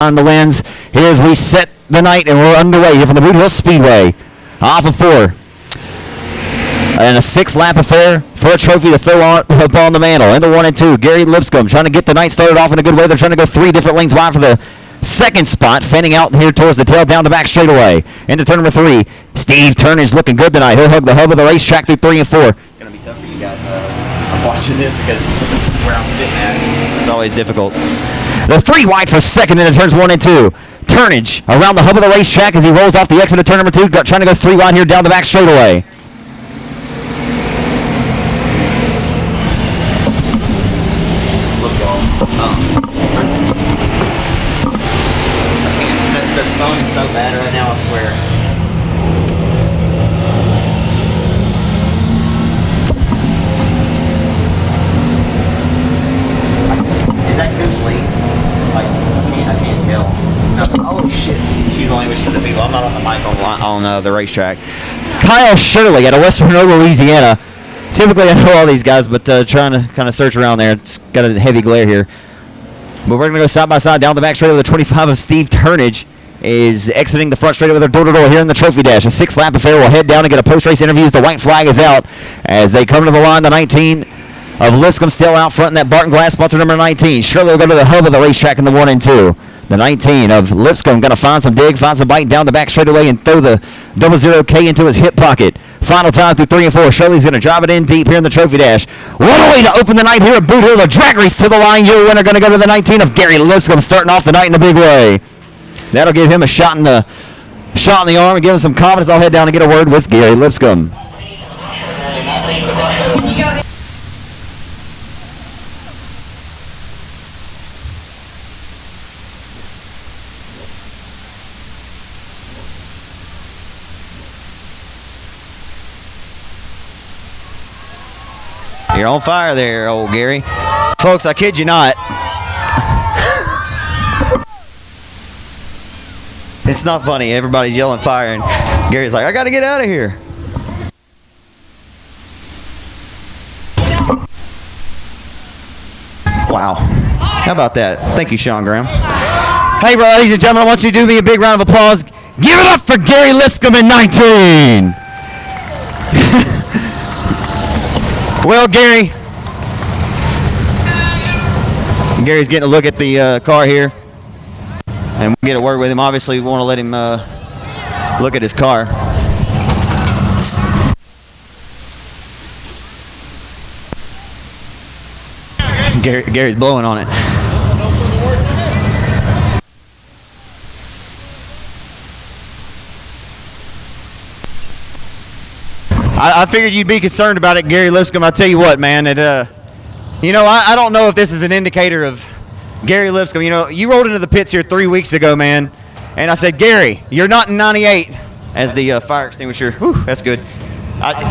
on the lens. Here as we set the night, and we're underway here from the Boothill Speedway. Off of 4. And a 6-lap affair for a trophy to throw on upon the mantle. Into 1 and 2. Gary Lipscomb trying to get the night started off in a good way. They're trying to go 3 different lanes wide for the second spot, fanning out here towards the tail, down the back straightaway. Into turn number 3. Steve Turnage looking good tonight. He'll hug the hub of the racetrack through 3 and 4. It's going to be tough for you guys. I'm watching this because where I'm sitting at, it's always difficult. The 3 wide for second into turns 1 and 2. Turnage around the hub of the racetrack as he rolls off the exit of turn number 2, trying to go 3 wide here down the back straightaway. The sun is so bad right now, I swear. Is that goose lean? Like, I can't tell. No. Oh shit. Excuse my language for the people. I'm not on the mic on the racetrack. Kyle Shirley out of West Monroe, Louisiana. Typically I know all these guys, but trying to kind of search around there. It's got a heavy glare here. But we're going to go side by side down the back straight with the 25 of Steve Turnage. Is exiting the front straight with their door-to-door here in the trophy dash. A 6-lap affair will head down and get a post-race interview as the white flag is out. As they come to the line, the 19 of Lipscomb still out front in that Barton Glass sponsor number 19. Shirley will go to the hub of the racetrack in the 1 and 2. The 19 of Lipscomb going to find some bite down the back straightaway and throw the 00K into his hip pocket. Final time through 3 and 4. Shirley's going to drive it in deep here in the trophy dash. What a way to open the night here at Boothill. The drag race to the line. Your winner going to go to the 19 of Gary Lipscomb, starting off the night in a big way. That'll give him a shot in the arm and give him some confidence. I'll head down and get a word with Gary Lipscomb. You're on fire there, old Gary. Folks, I kid you not. It's not funny. Everybody's yelling fire, and Gary's like, I got to get out of here. Wow. How about that? Thank you, Sean Graham. Hey, ladies and gentlemen, I want you to do me a big round of applause. Give it up for Gary Lipscomb in 19. Well, Gary's getting a look at the car here. And we'll get a word with him. Obviously, we want to let him look at his car. Gary's blowing on it. I figured you'd be concerned about it, Gary Lipscomb. I'll tell you what, man. I don't know if this is an indicator of Gary Lipscomb. You rolled into the pits here 3 weeks ago, man, and I said, Gary, you're not in 98 as the fire extinguisher. Whew, that's good.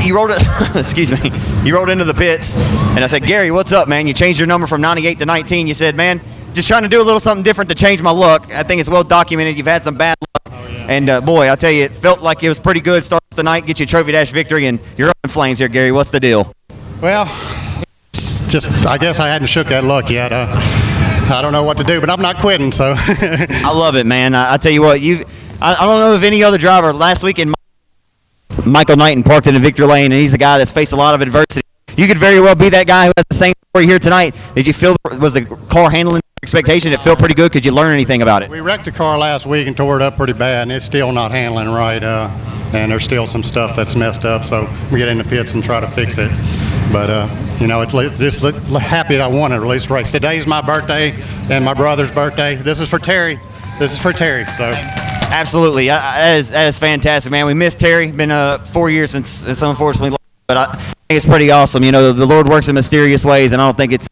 You rolled it. Excuse me. You rolled into the pits, and I said, Gary, what's up, man? You changed your number from 98 to 19. You said, man, just trying to do a little something different to change my look. I think it's well documented. You've had some bad luck, and boy, I tell you, it felt like it was pretty good. Start off the night, get you a trophy dash victory, and you're up in flames here, Gary. What's the deal? Well, it's just I guess I hadn't shook that luck yet. I don't know what to do, but I'm not quitting, so. I love it, man. I tell you what, I don't know if any other driver last weekend, Michael Knighton parked in Victor Lane, and he's a guy that's faced a lot of adversity. You could very well be that guy who has the same story here tonight. Did you feel, was the car handling expectation? It felt pretty good. Could you learn anything about it? We wrecked a car last week and tore it up pretty bad, and it's still not handling right, and there's still some stuff that's messed up, so we get in the pits and try to fix it. But, it's just happy that I won it, at least race. Today's my birthday and my brother's birthday. This is for Terry. So. Absolutely. That is fantastic, man. We miss Terry. Been 4 years since it's unfortunately lost, but I think it's pretty awesome. The Lord works in mysterious ways, and I don't think it's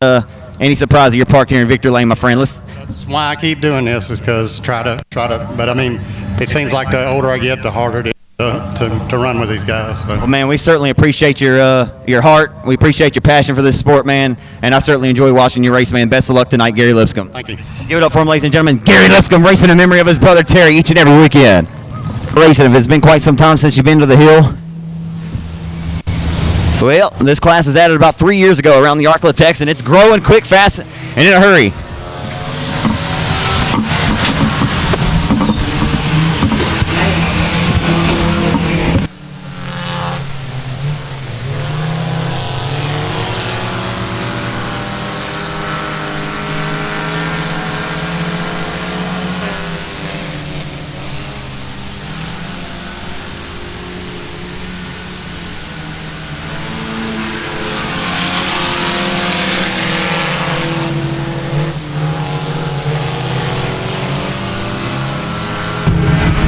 any surprise that you're parked here in Victor Lane, my friend. That's why I keep doing this, is because try to. But I mean, it seems like the older I get, the harder it is to run with these guys. So. Well, man, we certainly appreciate your heart. We appreciate your passion for this sport, man, and I certainly enjoy watching you race, man. Best of luck tonight, Gary Lipscomb. Thank you. Give it up for him, ladies and gentlemen. Gary Lipscomb racing in memory of his brother Terry each and every weekend. Racing, if it's been quite some time since you've been to the hill. Well, this class was added about 3 years ago around the Arklatex, and it's growing quick, fast, and in a hurry.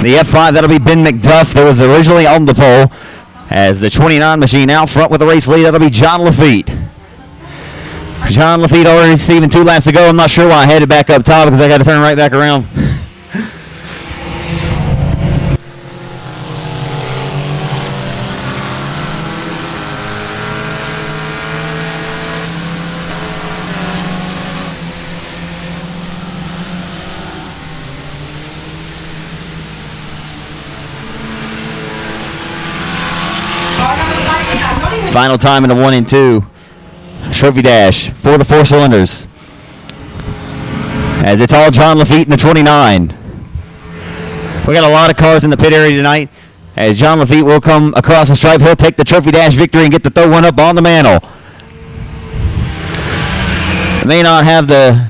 The F5, that'll be Ben McDuff that was originally on the pole. As the 29 machine out front with the race lead, that'll be John Lafitte. John Lafitte already receiving 2 laps to go. I'm not sure why I headed back up top because I got to turn right back around. Final time in the 1 and 2 trophy dash for the 4 cylinders. As it's all John Lafitte in the 29. We got a lot of cars in the pit area tonight. As John Lafitte will come across the stripe, he'll take the trophy dash victory and get to throw one up on the mantle. May not have the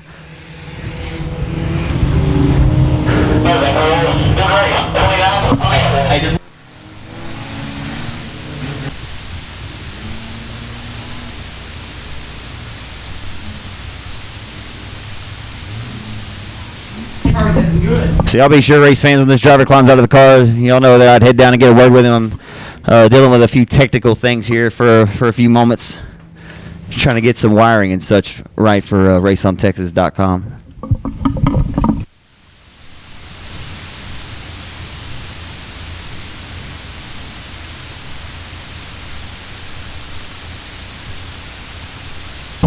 So y'all be sure, race fans, when this driver climbs out of the car, y'all know that I'd head down and get a word with him. I'm dealing with a few technical things here for a few moments. Trying to get some wiring and such right for raceontexas.com.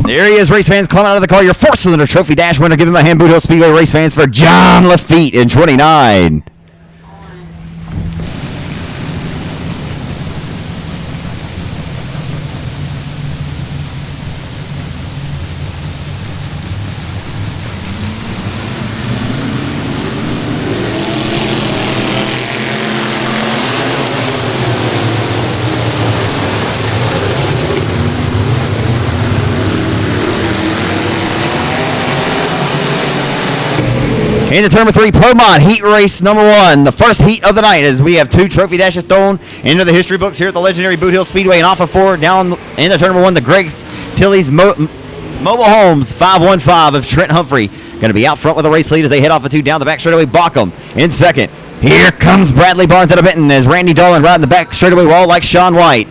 There he is, race fans, climbing out of the car. Your 4-cylinder trophy dash winner. Give him a hand, Boothill Speedway race fans, for John Lafitte in 29. Into turn number 3, Pro Mod Heat Race number 1. The first heat of the night, as we have 2 trophy dashes thrown into the history books here at the legendary Boothill Speedway. And off of 4, down into turn number 1, the Greg Tilley's Mobile Homes 515 of Trent Humphrey. Going to be out front with the race lead as they head off of 2 down the back straightaway. Bockham in second. Here comes Bradley Barnes out of Benton as Randy Dolan riding the back straightaway wall like Sean White.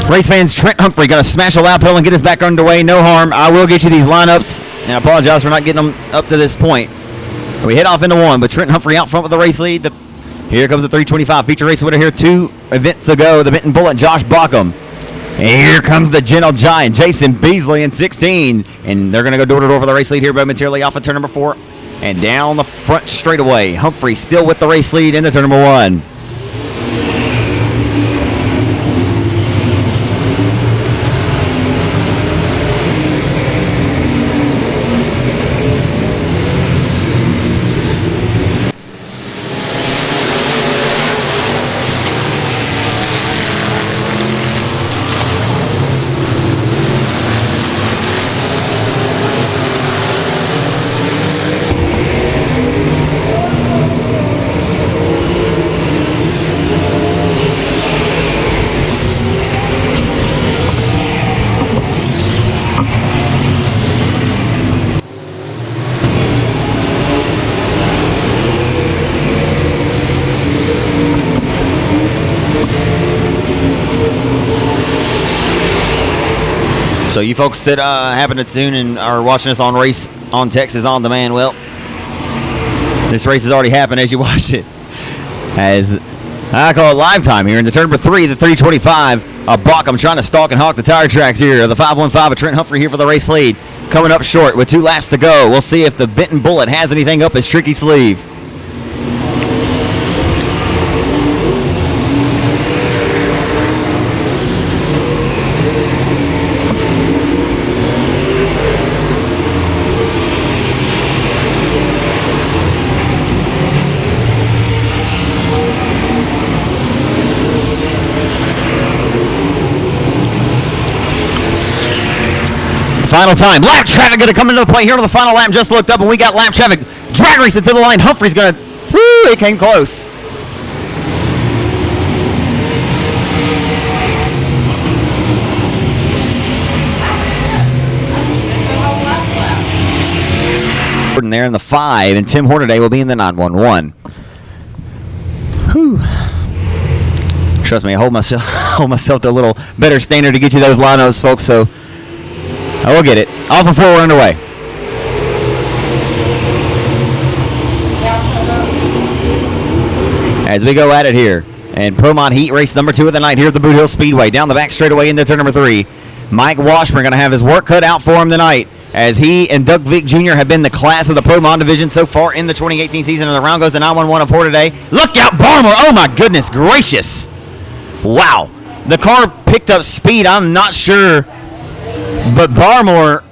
Race fans, Trent Humphrey going to smash a lap hill and get us back underway. No harm. I will get you these lineups, and I apologize for not getting them up to this point. We head off into 1, but Trent Humphrey out front with the race lead. Here comes the 325 feature race winner here 2 events ago. The Benton Bullet, Josh Bockham. And here comes the Gentle Giant, Jason Beasley in 16. And they're going to go door to door for the race lead here momentarily off of turn number 4. And down the front straightaway. Humphrey still with the race lead into turn number 1. So you folks that happen to tune and are watching us on Race on Texas On Demand, well, this race has already happened as you watch it. As I call it live time here into turn number 3, the 325. Bockham trying to stalk and hawk the tire tracks here. The 515 of Trent Humphrey here for the race lead. Coming up short with 2 laps to go. We'll see if the Benton Bullet has anything up his tricky sleeve. Final time. Lap traffic going to come into the play here on the final lap. Just looked up and we got lap traffic. Drag racing to the line. Humphrey's going to... Woo! It came close. Jordan there in the 5, and Tim Hornaday will be in the 911. Whew. Trust me, I hold myself to a little better standard to get you those linos, folks, so I will get it. Off and 4, we're underway. As we go at it here, and Promont Heat race number 2 of the night here at the Boothill Speedway. Down the back straightaway into turn number 3. Mike Washburn going to have his work cut out for him tonight, as he and Doug Vick Jr. have been the class of the Promont division so far in the 2018 season. And around goes the 911 of Hornaday. Look out, Barmore! Oh my goodness gracious! Wow, the car picked up speed. I'm not sure, but Barmore,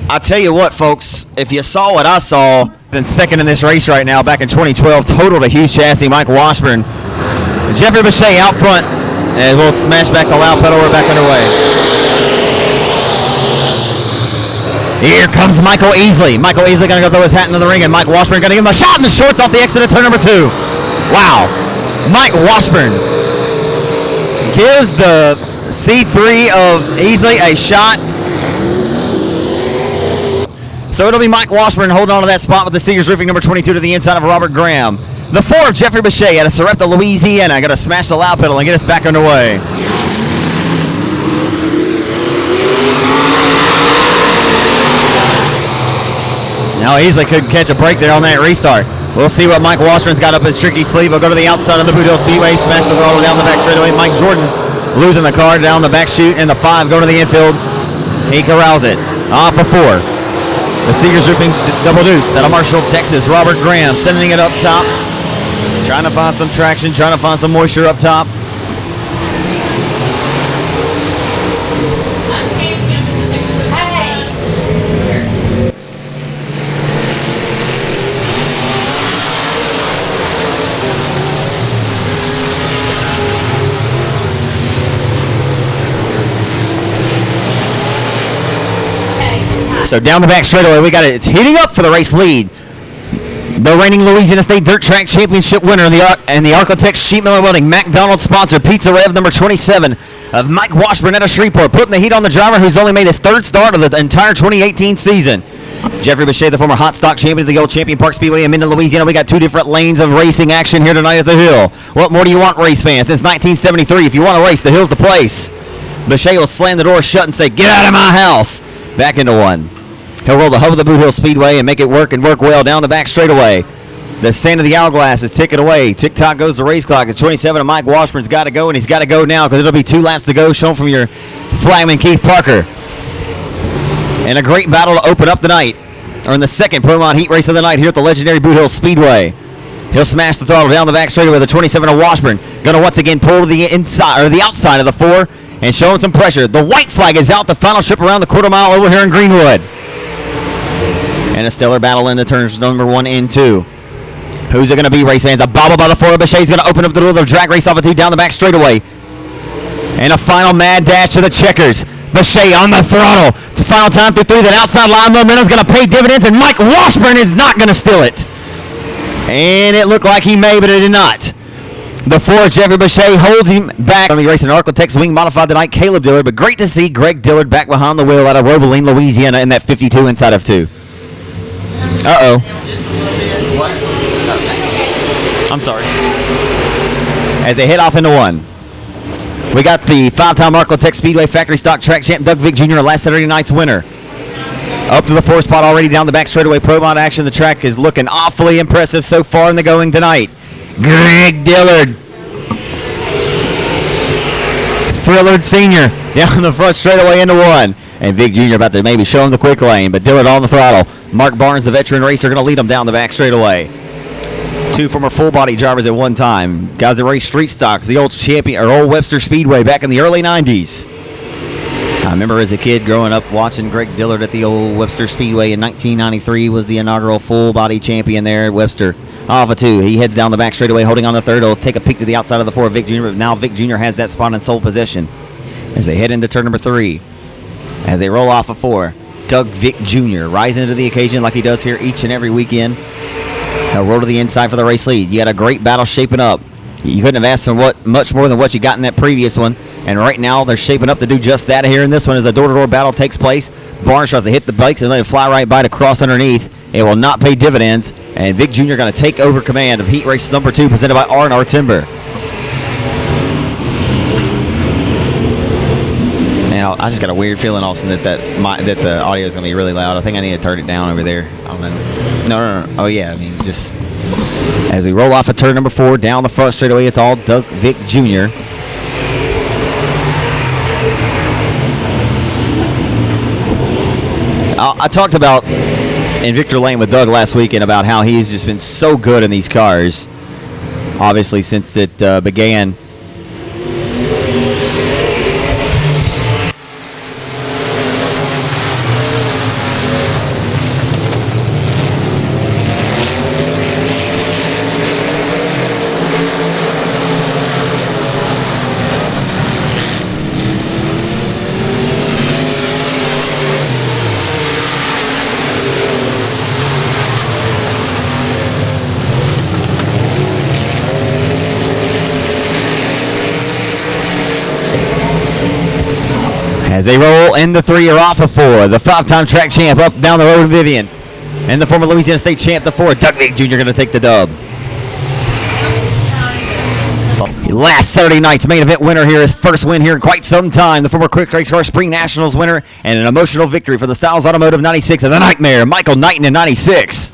I tell you what, folks, if you saw what I saw, in second in this race right now, back in 2012, totaled a huge chassis. Mike Washburn, Jeffrey Bechet out front, and we'll smash back the loud pedal. We're back underway. Here comes Michael Easley. Michael Easley going to go throw his hat into the ring, and Mike Washburn going to give him a shot in the shorts off the exit of turn number 2. Wow. Mike Washburn gives the C3 of Easley a shot. So it'll be Mike Washburn holding on to that spot with the Seegers Roofing number 22 to the inside of Robert Graham. The 4 of Jeffrey Bechet out of Sarepta, Louisiana, going to smash the loud pedal and get us back underway. Now Easley couldn't catch a break there on that restart. We'll see what Mike Washburn's got up his tricky sleeve. He'll go to the outside of the Boothill Speedway, smash the throttle down the back straightaway. Mike Jordan losing the car down the back chute, and the 5 going to the infield. He corrals it. Off of 4. The Seegers Roofing Double Deuce out of Marshall, Texas. Robert Graham sending it up top. Trying to find some traction, trying to find some moisture up top. So down the back straightaway, we got it. It's heating up for the race lead. The reigning Louisiana State Dirt Track Championship winner and the Architect Sheet Miller Welding McDonald's sponsor, Pizza Rev number 27 of Mike Washburn out of Shreveport, putting the heat on the driver who's only made his 3rd start of the entire 2018 season. Jeffrey Bechet, the former hot stock champion of the old Champion Park Speedway in Minden, Louisiana. We got 2 different lanes of racing action here tonight at the Hill. What more do you want, race fans? Since 1973, if you want to race, the Hill's the place. Bechet will slam the door shut and say, "Get out of my house." Back into 1. He'll roll the hub of the Boothill Speedway and make it work and work well down the back straightaway. The stand of the hourglass is ticking away. Tick-tock goes the race clock. At 27, and Mike Washburn's got to go, and he's got to go now because it'll be 2 laps to go, shown from your flagman, Keith Parker. And a great battle to open up the night, or in the second Promont Heat race of the night here at the legendary Boothill Speedway. He'll smash the throttle down the back straightaway with the 27 of Washburn. Going to once again pull to the inside or the outside of the 4 and show him some pressure. The white flag is out. The final trip around the quarter-mile over here in Greenwood. And a stellar battle into turns number 1 and 2. Who's it going to be, race fans? A bobble by the 4 of Bechet's going to open up the door of the drag race off of 2 down the back straightaway. And a final mad dash to the checkers. Bechet on the throttle. The final time through 3. That outside line momentum is going to pay dividends, and Mike Washburn is not going to steal it. And it looked like he may, but it did not. The 4 of Jeffrey Bechet holds him back. Going to be racing an Architects Wing modified tonight, Caleb Dillard. But great to see Greg Dillard back behind the wheel out of Robeline, Louisiana in that 52 inside of 2. Uh-oh. I'm sorry. As they head off into 1. We got the 5-time Architect Speedway Factory Stock Track Champ Doug Vick Jr., last Saturday night's winner. Up to the 4 spot already down the back straightaway. Promont action. The track is looking awfully impressive so far in the going tonight. Greg Dillard. Thrillard Sr. down the front straightaway into 1. And Vick Jr. about to maybe show him the quick lane, but Dillard on the throttle. Mark Barnes, the veteran racer, going to lead him down the back straightaway. 2 former full-body drivers at one time. Guys that raced street stocks, the old champion, or old Webster Speedway back in the early 90s. I remember as a kid growing up watching Greg Dillard at the old Webster Speedway in 1993. Was the inaugural full-body champion there at Webster. Off of 2. He heads down the back straightaway, holding on the 3rd. He'll take a peek to the outside of the 4 of Vick Jr., but now Vick Jr. has that spot in sole possession. As they head into turn number 3. As they roll off of 4. Doug Vick Jr. rising to the occasion like he does here each and every weekend. He'll roll to the inside for the race lead. You had a great battle shaping up. You couldn't have asked for much more than what you got in that previous one. And right now, they're shaping up to do just that here in this one as the door-to-door battle takes place. Barnes tries to hit the brakes and let it fly right by to cross underneath. It will not pay dividends, and Vic Jr. going to take over command of heat race number 2 presented by R&R Timber. Now, I just got a weird feeling, Austin, that the audio is going to be really loud. I think I need to turn it down over there. I don't know. No. Oh, yeah. I mean, just as we roll off of turn number 4, down the front straightaway, it's all Doug Vic Jr. I talked about in Victor Lane with Doug last weekend about how he's just been so good in these cars, obviously, since it began. As they roll in the 3 or off of 4, the 5-time track champ up down the road in Vivian. And the former Louisiana State champ, the 4, Doug Vic Jr. going to take the dub. Last Saturday night's main event winner here, his first win here in quite some time. The former Quick Race Car Spring Nationals winner and an emotional victory for the Styles Automotive 96 and the Nightmare, Michael Knighton in 96.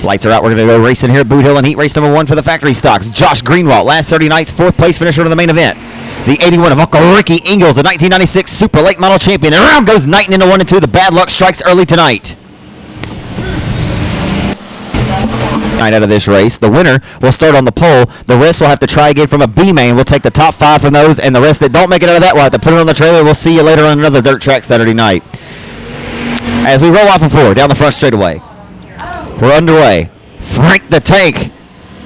Lights are out. We're going to go racing here at Boot Hill in heat race number 1 for the factory stocks. Josh Greenwood, last Saturday night's 4th place finisher in the main event. The 81 of Uncle Ricky Ingalls, the 1996 Super Late Model Champion. And around goes Knighton into 1 and 2. The bad luck strikes early tonight. Out of this race, the winner will start on the pole. The rest will have to try again from a B main. We'll take the top 5 from those, and the rest that don't make it out of that, we'll have to put it on the trailer. We'll see you later on another dirt track Saturday night. As we roll off of 4 down the front straightaway, we're underway. Frank the Tank.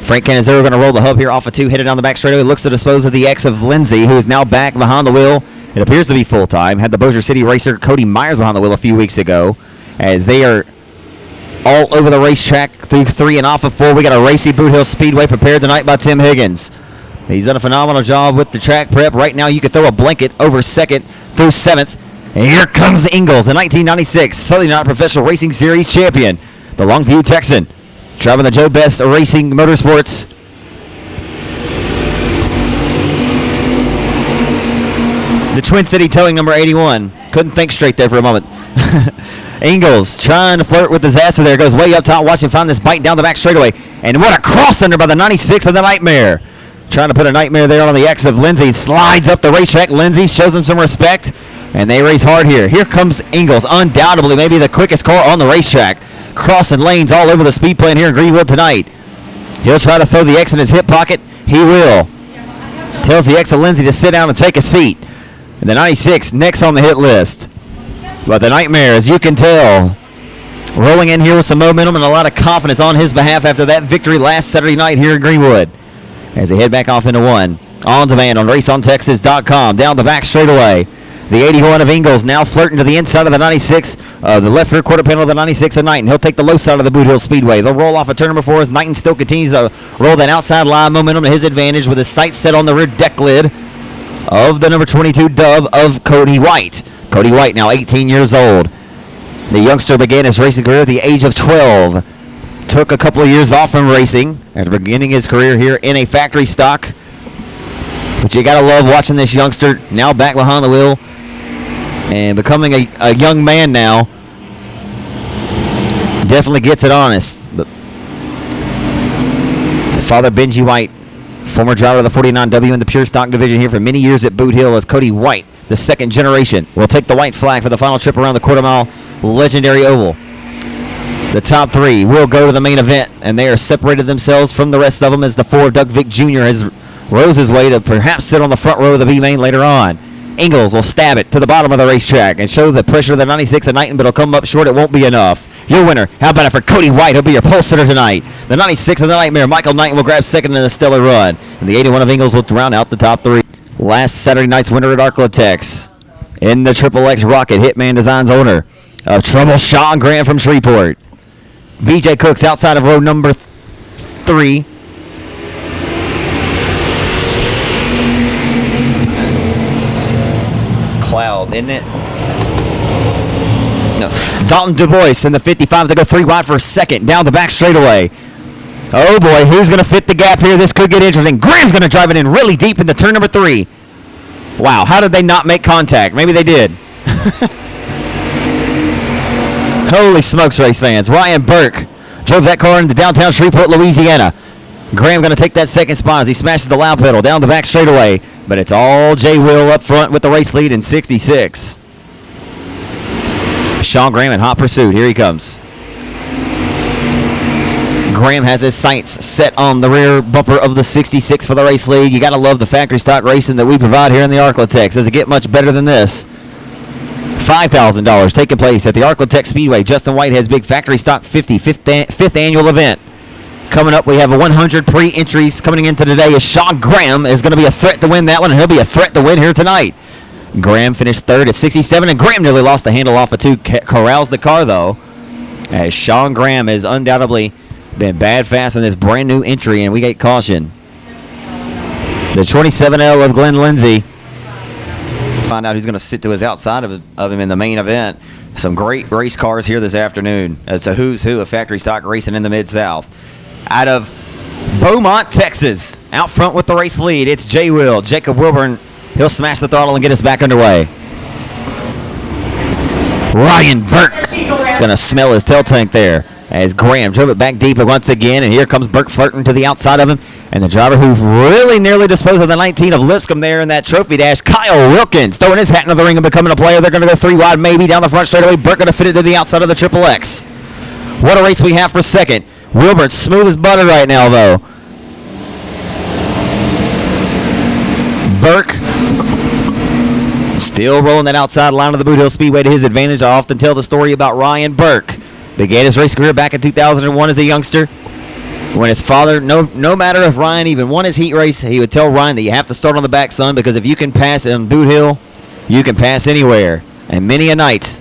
Frank Canizero going to roll the hub here off of 2, headed down the back straightaway. Looks to dispose of the X of Lindsay, who is now back behind the wheel. It appears to be full-time. Had the Bossier City racer Cody Myers behind the wheel a few weeks ago. As they are all over the racetrack through 3 and off of 4. We got a racy Boothill Speedway prepared tonight by Tim Higgins. He's done a phenomenal job with the track prep. Right now you could throw a blanket over 2nd through 7th. And here comes Ingalls, the 1996 Southern United Professional Racing Series champion. The Longview Texan. Driving the Joe Best Racing Motorsports. The Twin City Towing number 81. Couldn't think straight there for a moment. Ingalls trying to flirt with disaster there. Goes way up top. Watch him find this bite down the back straightaway. And what a cross under by the 96 of the Nightmare. Trying to put a Nightmare there on the X of Lindsay. Slides up the racetrack. Lindsay shows him some respect. And they race hard here. Here comes Ingalls. Undoubtedly maybe the quickest car on the racetrack. Crossing lanes all over the speed plan here in Greenwood tonight. He'll try to throw the X in his hip pocket. He will. Tells the X of Lindsay to sit down and take a seat. And the 96 next on the hit list. But the Nightmare, as you can tell, rolling in here with some momentum and a lot of confidence on his behalf after that victory last Saturday night here in Greenwood. As they head back off into 1. On demand on raceontexas.com. Down the back straightaway. The 81 of Ingalls now flirting to the inside of the 96, the left rear quarter panel of the 96 of Knighton. He'll take the low side of the Boothill Speedway. They'll roll off of turn number 4 as Knighton still continues to roll that outside line momentum to his advantage with his sights set on the rear deck lid of the number 22 dub of Cody White. Cody White, now 18 years old. The youngster began his racing career at the age of 12. Took a couple of years off from racing after beginning his career here in a factory stock. But you got to love watching this youngster now back behind the wheel and becoming a young man now. Definitely gets it honest. But Father Benji White, former driver of the 49W in the pure stock division here for many years at Boot Hill, as Cody White, the 2nd generation, will take the white flag for the final trip around the quarter-mile legendary oval. The top 3 will go to the main event, and they are separated themselves from the rest of them as the 4 Doug Vic Jr. has rose his way to perhaps sit on the front row of the B main later on. Ingalls will stab it to the bottom of the racetrack and show the pressure of the 96 of Knighton, but it'll come up short. It won't be enough. Your winner, how about it for Cody White? He'll be your pole sitter tonight. The 96 of the Nightmare, Michael Knighton, will grab 2nd in a stellar run. And the 81 of Ingalls will round out the top 3. Last Saturday night's winner at Arklatex. In the Triple X Rocket, Hitman Designs owner of Trouble Sean Grant from Shreveport. BJ Cooks outside of row number 3. Cloud, isn't it? No. Dalton Du Bois in the 55. They go 3 wide for a second. Down the back straightaway. Oh, boy. Who's going to fit the gap here? This could get interesting. Graham's going to drive it in really deep into turn number 3. Wow. How did they not make contact? Maybe they did. Holy smokes, race fans. Ryan Burke drove that car into downtown Shreveport, Louisiana. Graham going to take that second spot as he smashes the loud pedal down the back straightaway. But it's all Jay Will up front with the race lead in 66. Sean Graham in hot pursuit. Here he comes. Graham has his sights set on the rear bumper of the 66 for the race lead. You got to love the factory stock racing that we provide here in the Arklatex. Does it get much better than this? $5,000 taking place at the Arklatex Speedway. Justin Whitehead's big factory stock 50 fifth annual event. Coming up, we have 100 pre-entries coming into today as Sean Graham is going to be a threat to win that one, and he'll be a threat to win here tonight. Graham finished third at 67, and Graham nearly lost the handle off of 2. Corrals the car, though, as Sean Graham has undoubtedly been bad fast in this brand new entry, and we get caution. The 27L of Glenn Lindsay. Find out who's going to sit to his outside of him in the main event. Some great race cars here this afternoon. It's a who's who of factory stock racing in the Mid-South. Out of Beaumont, Texas, out front with the race lead, it's Jay Will. Jacob Wilburn, he'll smash the throttle and get us back underway. Ryan Burke going to smell his tail tank there as Graham drove it back deep once again, and here comes Burke flirting to the outside of him, and the driver who really nearly disposed of the 19 of Lipscomb there in that trophy dash, Kyle Wilkins, throwing his hat into the ring and becoming a player. They're going to go 3 wide maybe down the front straightaway. Burke going to fit it to the outside of the Triple X. What a race we have for second. Wilburn smooth as butter right now, though. Burke still rolling that outside line of the Boothill Speedway to his advantage. I often tell the story about Ryan Burke. Began his race career back in 2001 as a youngster. When his father, no matter if Ryan even won his heat race, he would tell Ryan that you have to start on the back, son, because if you can pass in Boothill, you can pass anywhere. And many a night,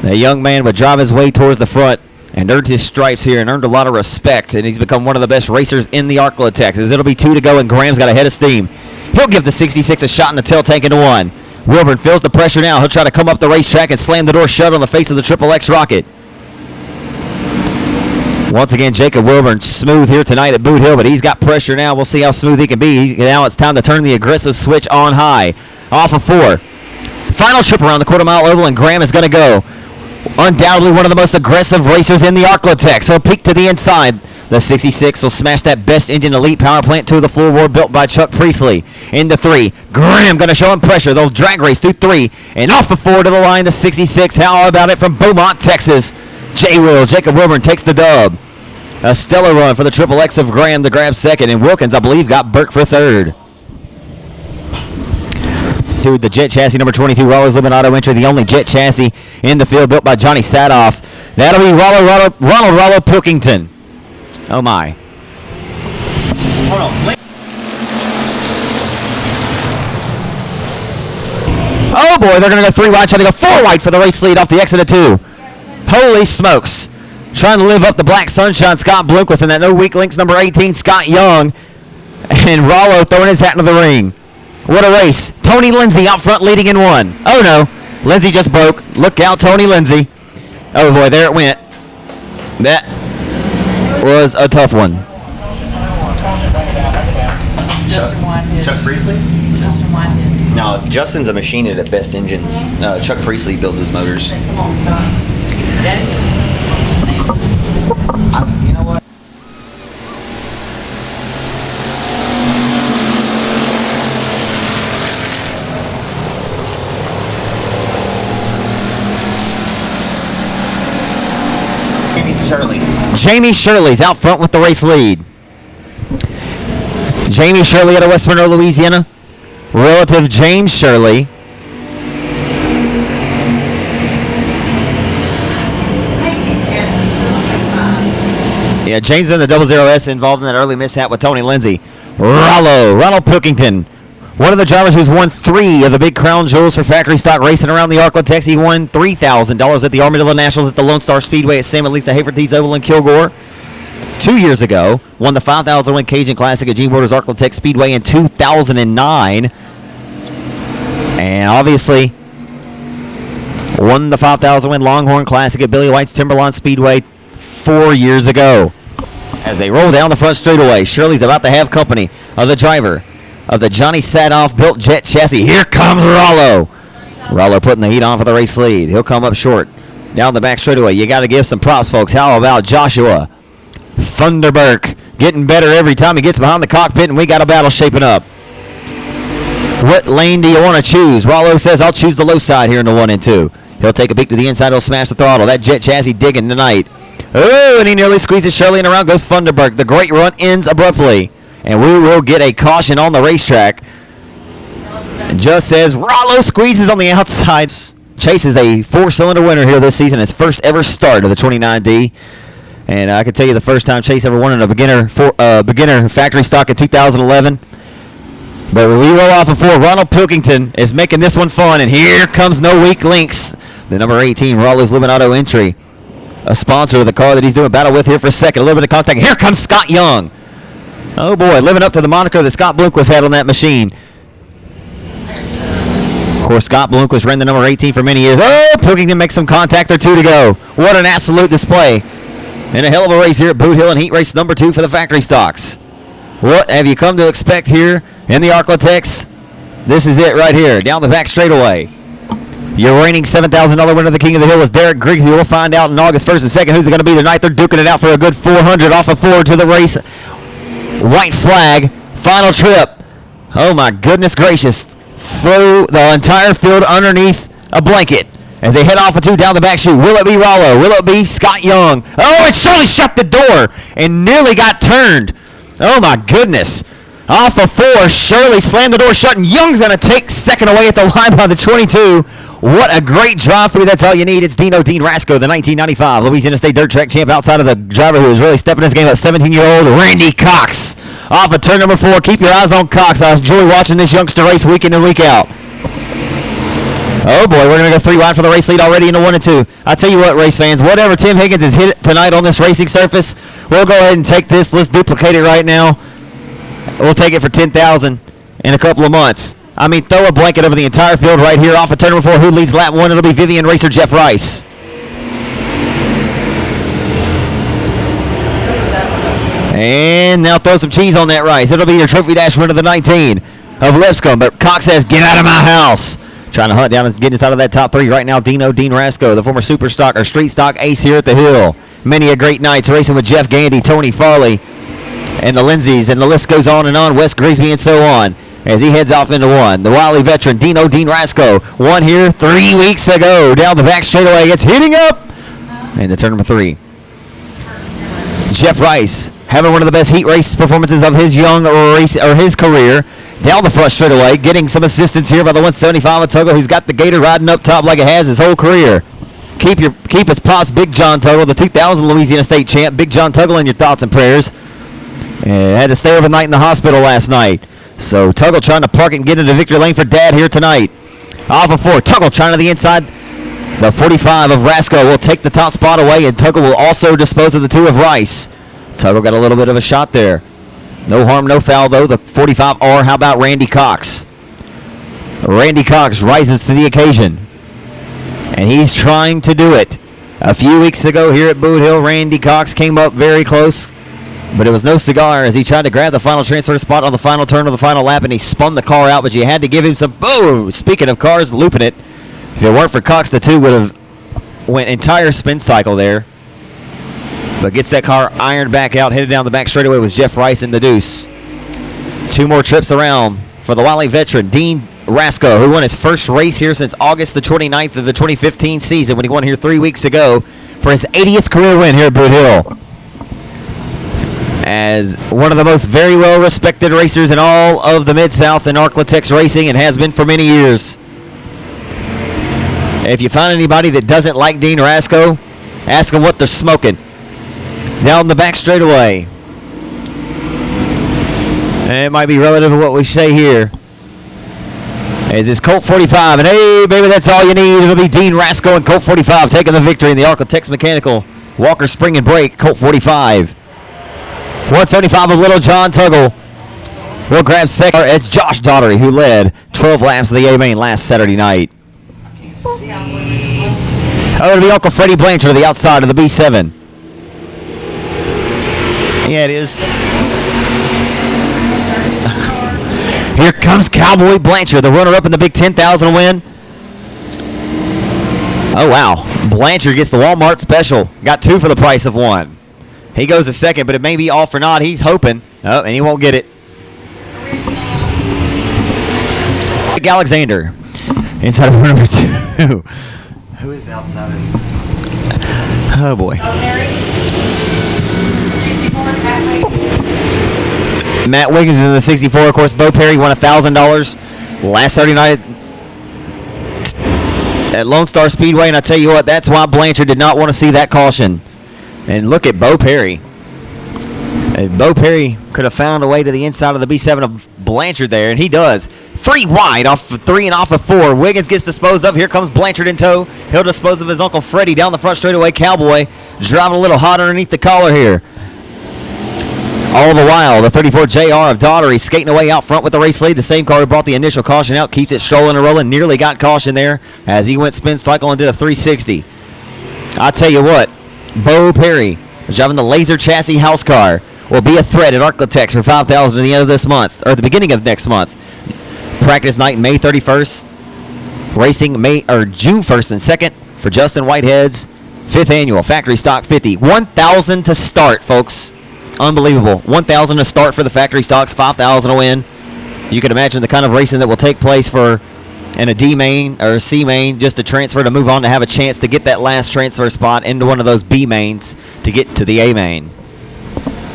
the young man would drive his way towards the front and earned his stripes here and earned a lot of respect, and he's become one of the best racers in the Arklatex. It'll be 2 to go, and Graham's got a head of steam. He'll give the 66 a shot in the tail tank into 1. Wilburn feels the pressure now. He'll try to come up the racetrack and slam the door shut on the face of the Triple X Rocket. Once again, Jacob Wilburn smooth here tonight at Boothill, but he's got pressure now. We'll see how smooth he can be. Now it's time to turn the aggressive switch on high. Off of 4. Final trip around the quarter-mile oval, and Graham is going to go. Undoubtedly one of the most aggressive racers in the Arklatex. He'll peek to the inside. The 66 will smash that best engine elite power plant to the floorboard built by Chuck Priestley. Into 3. Graham going to show him pressure. They'll drag race through 3. And off the 4 to the line, the 66. How about it from Beaumont, Texas? Jacob Wilburn takes the dub. A stellar run for the Triple X of Graham to grab second. And Wilkins, I believe, got Burke for third. To the jet chassis number 22 Rollo's Limit Auto entry, the only jet chassis in the field built by Johnny Sadoff. That'll be Ronald Rollo Pilkington. Oh my. Hold on. Oh boy, they're going to go 3 wide, trying to go 4 wide for the race lead off the exit of 2. Holy smokes. Trying to live up to Black Sunshine, Scott Bloomquist, and that no weak links number 18, Scott Young. And Rollo throwing his hat into the ring. What a race. Tony Lindsay out front leading in 1. Oh no, Lindsay just broke. Look out, Tony Lindsay. Oh boy, there it went. That was a tough one. Chuck Priestley? Justin Whitehead. No, Justin's a machinist at Best Engines. Chuck Priestley builds his motors. Come on, Scott. You know what? Jamie Shirley's out front with the race lead. Jamie Shirley out of West Monroe, Louisiana. Relative James Shirley. Yeah, James in the 00S involved in that early mishap with Tony Lindsay. Ronald Pilkington. One of the drivers who's won 3 of the big crown jewels for factory stock racing around the Arklatex. He won $3,000 at the Armadillo Nationals at the Lone Star Speedway at Sam and Lisa Haverty's Oval in Kilgore. 2 years ago, won the 5,000 win Cajun Classic at Gene Waters Arklatex Speedway in 2009. And obviously, Won the 5,000 win Longhorn Classic at Billy White's Timberlawn Speedway 4 years ago. As they roll down the front straightaway, Shirley's about to have company of the driver of the Johnny Sadoff built jet chassis. Here comes Rollo. Rollo putting the heat on for the race lead. He'll come up short down the back straightaway. You got to give some props, folks. How about Joshua Thunderberg getting better every time he gets behind the cockpit, and we got a battle shaping up. What lane do you want to choose? Rollo says, I'll choose the low side here in the 1 and 2. He'll take a peek to the inside. He'll smash the throttle. That jet chassis digging tonight. Oh, and he nearly squeezes Shirley, and around goes Thunderberg. The great run ends abruptly, and we will get a caution on the racetrack. And just as Rollo squeezes on the outside, Chase is a 4-cylinder winner here this season. His first ever start of the 29D. And I can tell you the first time Chase ever won in a beginner factory stock in 2011. But we roll off of 4. Ronald Pilkington is making this one fun, and here comes No Weak Links. The number 18, Rollo's Living Auto Entry, a sponsor of the car that he's doing battle with here for a second. A little bit of contact. Here comes Scott Young. Oh, boy, living up to the moniker that Scott Bloomquist had on that machine. Of course, Scott Bloomquist ran the number 18 for many years. Oh, Pilkington makes some contact or 2 to go. What an absolute display. And a hell of a race here at Boot Hill in heat race number 2 for the factory stocks. What have you come to expect here in the Arklatex? This is it right here, down the back straightaway. Your reigning $7,000 winner, the King of the Hill, is Derek Grigsby. We'll find out in August 1st and 2nd who's going to be tonight. They're duking it out for a good 400 off of 4 to the race. White flag, final trip. Oh, my goodness gracious. Throw the entire field underneath a blanket as they head off of 2 down the back chute. Will it be Rollo? Will it be Scott Young? Oh, it surely shut the door and nearly got turned. Oh, my goodness. Off of 4, Shirley slammed the door shut, and Young's going to take second away at the line by the 22. What a great drive for you. That's all you need. It's Dean Rasco, the 1995 Louisiana State Dirt Track champ, outside of the driver who is really stepping his game up, 17-year-old Randy Cox. Off of turn number 4. Keep your eyes on Cox. I enjoy watching this youngster race week in and week out. Oh, boy, we're going to go 3 wide for the race lead already in the 1 and 2. I tell you what, race fans, whatever Tim Higgins has hit tonight on this racing surface, we'll go ahead and take this. Let's duplicate it right now. We'll take it for $10,000 in a couple of months. I mean, throw a blanket over the entire field right here off of turn number 4. Who leads lap 1? It'll be Vivian racer Jeff Rice. And now throw some cheese on that Rice. It'll be your Trophy Dash winner, the 19 of Lipscomb. But Cox says, get out of my house. Trying to hunt down and get inside of that top 3 right now. Dean Rasco, the former super stock or street stock ace here at the Hill. Many a great nights racing with Jeff Gandy, Tony Farley, and the Lindsays, and the list goes on and on. Wes Grigsby and so on. As he heads off into 1. The wily veteran, Dean Rasco, won here 3 weeks ago. Down the back straightaway, it's heating up. And the turn number 3. Jeff Rice, having one of the best heat race performances of his young race or his career. Down the front straightaway, getting some assistance here by the 175 of Togo, who's got the Gator riding up top like it has his whole career. Keep his pops, Big John Tuggle, the 2000 Louisiana State champ. Big John Tuggle in your thoughts and prayers. And had to stay overnight in the hospital last night. So Tuggle trying to park it and get into victory lane for Dad here tonight. Off of 4, Tuggle trying to the inside. The 45 of Rasco will take the top spot away, and Tuggle will also dispose of the 2 of Rice. Tuggle got a little bit of a shot there. No harm, no foul, though. The 45R, how about Randy Cox? Randy Cox rises to the occasion, and he's trying to do it. A few weeks ago here at Boot Hill, Randy Cox came up very close, but it was no cigar as he tried to grab the final transfer spot on the final turn of the final lap, and he spun the car out, but you had to give him some boom. Speaking of cars looping it, if it weren't for Cox, the 2 would have went entire spin cycle there. But gets that car ironed back out, headed down the back straightaway with Jeff Rice in the deuce. 2 more trips around for the wily veteran, Dean Rasco, who won his first race here since August the 29th of the 2015 season when he won here 3 weeks ago for his 80th career win here at Boot Hill. As one of the most very well-respected racers in all of the Mid-South in Arklatex racing, and has been for many years. If you find anybody that doesn't like Dean Rasco, ask them what they're smoking. Down the back straightaway. And it might be relative to what we say here. As it's Colt 45, and hey, baby, that's all you need. It'll be Dean Rasco and Colt 45 taking the victory in the Arklatex Mechanical Walker Spring and Brake Colt 45. 175 of Little John Tuggle will grab second. It's Josh Daughtery who led 12 laps of the A-Main last Saturday night. See. Oh, it'll be Uncle Freddie Blanchard to the outside of the B7. Yeah, it is. Here comes Cowboy Blanchard, the runner-up in the big 10,000 win. Oh, wow. Blanchard gets the Walmart special. Got 2 for the price of 1. He goes to second, but it may be all for naught. He's hoping. Oh, and he won't get it. Alexander inside of run number 2. Who is outside of? Oh, boy. Matt Wiggins is in the 64. Of course, Bo Perry won $1,000 last Saturday night at Lone Star Speedway. And I tell you what, that's why Blanchard did not want to see that caution. And look at Bo Perry. Bo Perry could have found a way to the inside of the B7 of Blanchard there, and he does. 3 wide off of 3 and off of 4. Wiggins gets disposed of. Here comes Blanchard in tow. He'll dispose of his Uncle Freddie down the front straightaway. Cowboy driving a little hot underneath the collar here. All the while, the 34 JR of Daughtery skating away out front with the race lead. The same car who brought the initial caution out keeps it strolling and rolling. Nearly got caution there as he went spin cycle and did a 360. I tell you what, Bo Perry driving the Laser Chassis house car will be a threat at Arklatex for $5,000 at the end of this month, or the beginning of next month. Practice night May 31st. Racing June 1st and 2nd for Justin Whitehead's 5th annual factory stock 50. 1,000 to start, folks. Unbelievable. 1,000 to start for the factory stocks, 5,000 to win. You can imagine the kind of racing that will take place in a D main or a C main, just to transfer to move on to have a chance to get that last transfer spot into one of those B mains to get to the A main.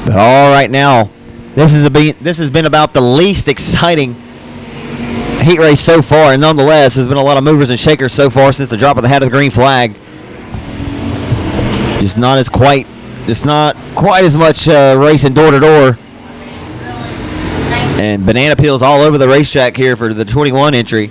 But all right now, this has been about the least exciting heat race so far, and nonetheless, there's been a lot of movers and shakers so far since the drop of the hat of the green flag. Just not quite as much racing door to door. And banana peels all over the racetrack here for the 21 entry.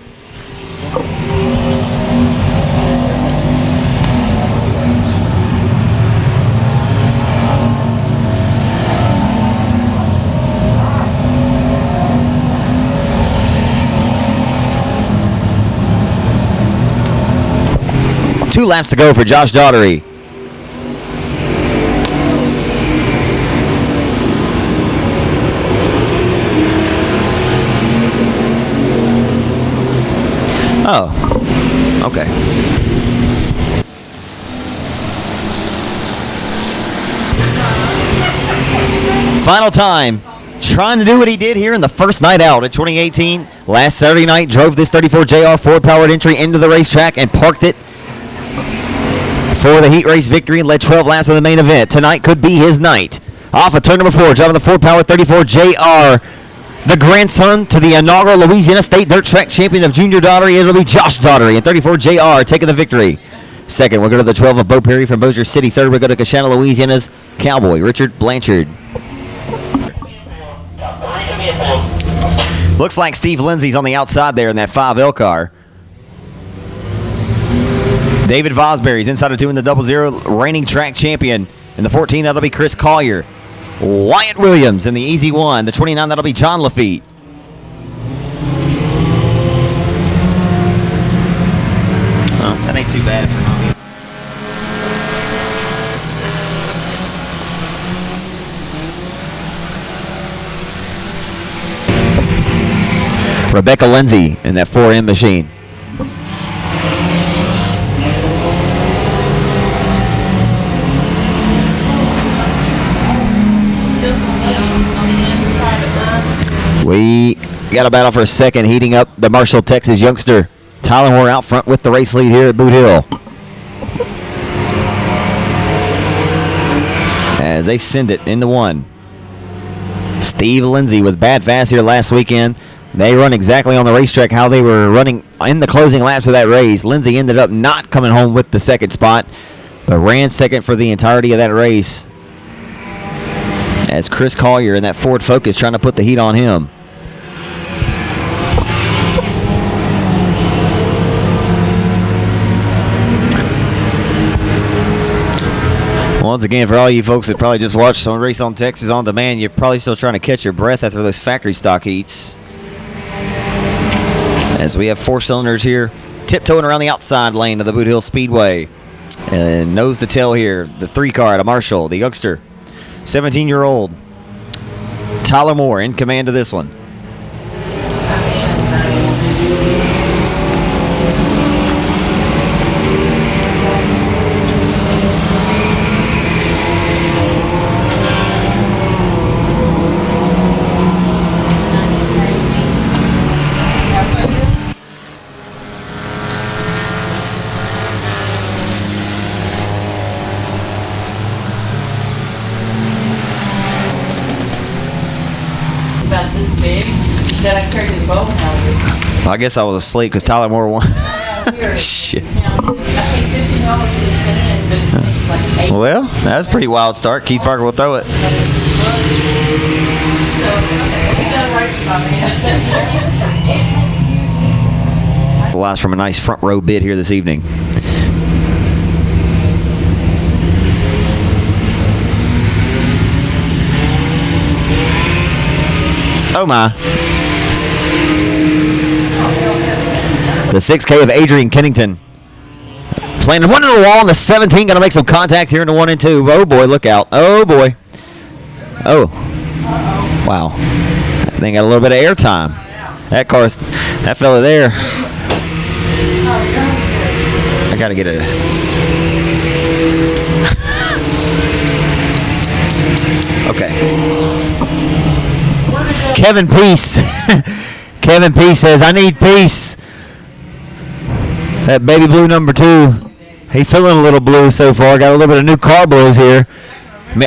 Two laps to go for Josh Daughtery. Oh, okay. Final time. Trying to do what he did here in the first night out at 2018. Last Saturday night, drove this 34 JR Ford-powered entry into the racetrack and parked it for the heat race victory and led 12 laps of the main event. Tonight could be his night. Off of turn number 4, driving the Ford-powered 34 JR. The grandson to the inaugural Louisiana State Dirt Track Champion of Junior Daughtery. It'll be Josh Daughtery and 34 JR taking the victory. Second, we'll go to the 12 of Bo Perry from Bossier City. Third, we'll go to Coshana, Louisiana's Cowboy, Richard Blanchard. Looks like Steve Lindsay's on the outside there in that 5L car. David Vosbury's inside of 2 in the 00, reigning track champion. In the 14, that'll be Chris Collier. Wyatt Williams in the Easy 1. The 29, that'll be John Lafitte. Well, that ain't too bad for me. Rebecca Lindsay in that 4M machine. We got a battle for a second, heating up the Marshall, Texas youngster. Tyler Moore out front with the race lead here at Boothill. As they send it into 1. Steve Lindsay was bad fast here last weekend. They run exactly on the racetrack how they were running in the closing laps of that race. Lindsay ended up not coming home with the second spot, but ran second for the entirety of that race. As Chris Collier in that Ford Focus trying to put the heat on him. Once again, for all you folks that probably just watched some Race on Texas on demand, you're probably still trying to catch your breath after those factory stock heats. As we have 4 cylinders here, tiptoeing around the outside lane of the Boothill Speedway. And nose to tail here, the 3 car to Marshall, the youngster, 17-year-old Tyler Moore in command of this one. About this big that I carried to the bowling alley. I guess I was asleep because Tyler Moore won. Shit. Now, I paid $15 to put it in, but it's like 8. Well, that's a pretty wild start. Keith Parker will throw it. Last from a nice front row bid here this evening. Oh my. The 6K of Adrian Kennington. Planting one in the wall on the 17. Going to make some contact here in the 1 and 2. Oh boy, look out. Oh boy. Oh. Wow. That thing got a little bit of air time. That fella there. I got to get it. Okay. Kevin Peace. Kevin Peace says, I need peace. That baby blue number 2. He feeling a little blue so far. Got a little bit of new car blues here.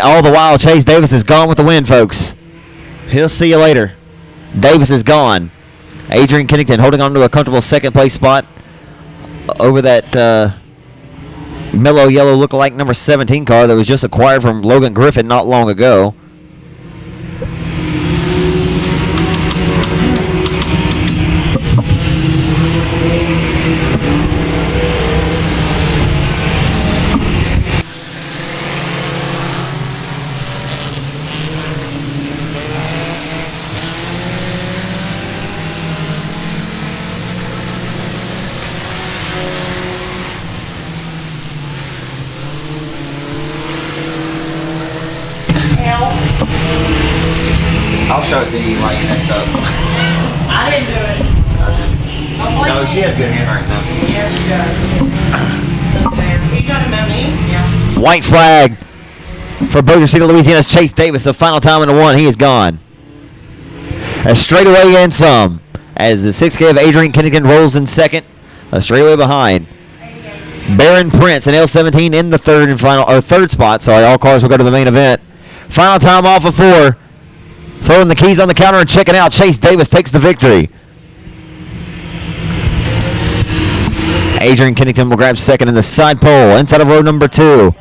All the while, Chase Davis is gone with the win, folks. He'll see you later. Davis is gone. Adrian Kennington holding on to a comfortable second place spot over that mellow yellow lookalike number 17 car that was just acquired from Logan Griffin not long ago. I'll show it to you while you messed up. I didn't do it. No, she has good handwriting though. Yeah, she does. You got him at me? Yeah. White flag for Boothill City, Louisiana's Chase Davis. The final time in the 1, he is gone. A straightaway and some. As the 6K of Adrian Kennington rolls in second, a straightaway behind. Baron Prince and L17 in the third spot. Sorry, all cars will go to the main event. Final time off of 4. Throwing the keys on the counter and checking out. Chase Davis takes the victory. Adrian Kennington will grab second in the side pole inside of row number 2.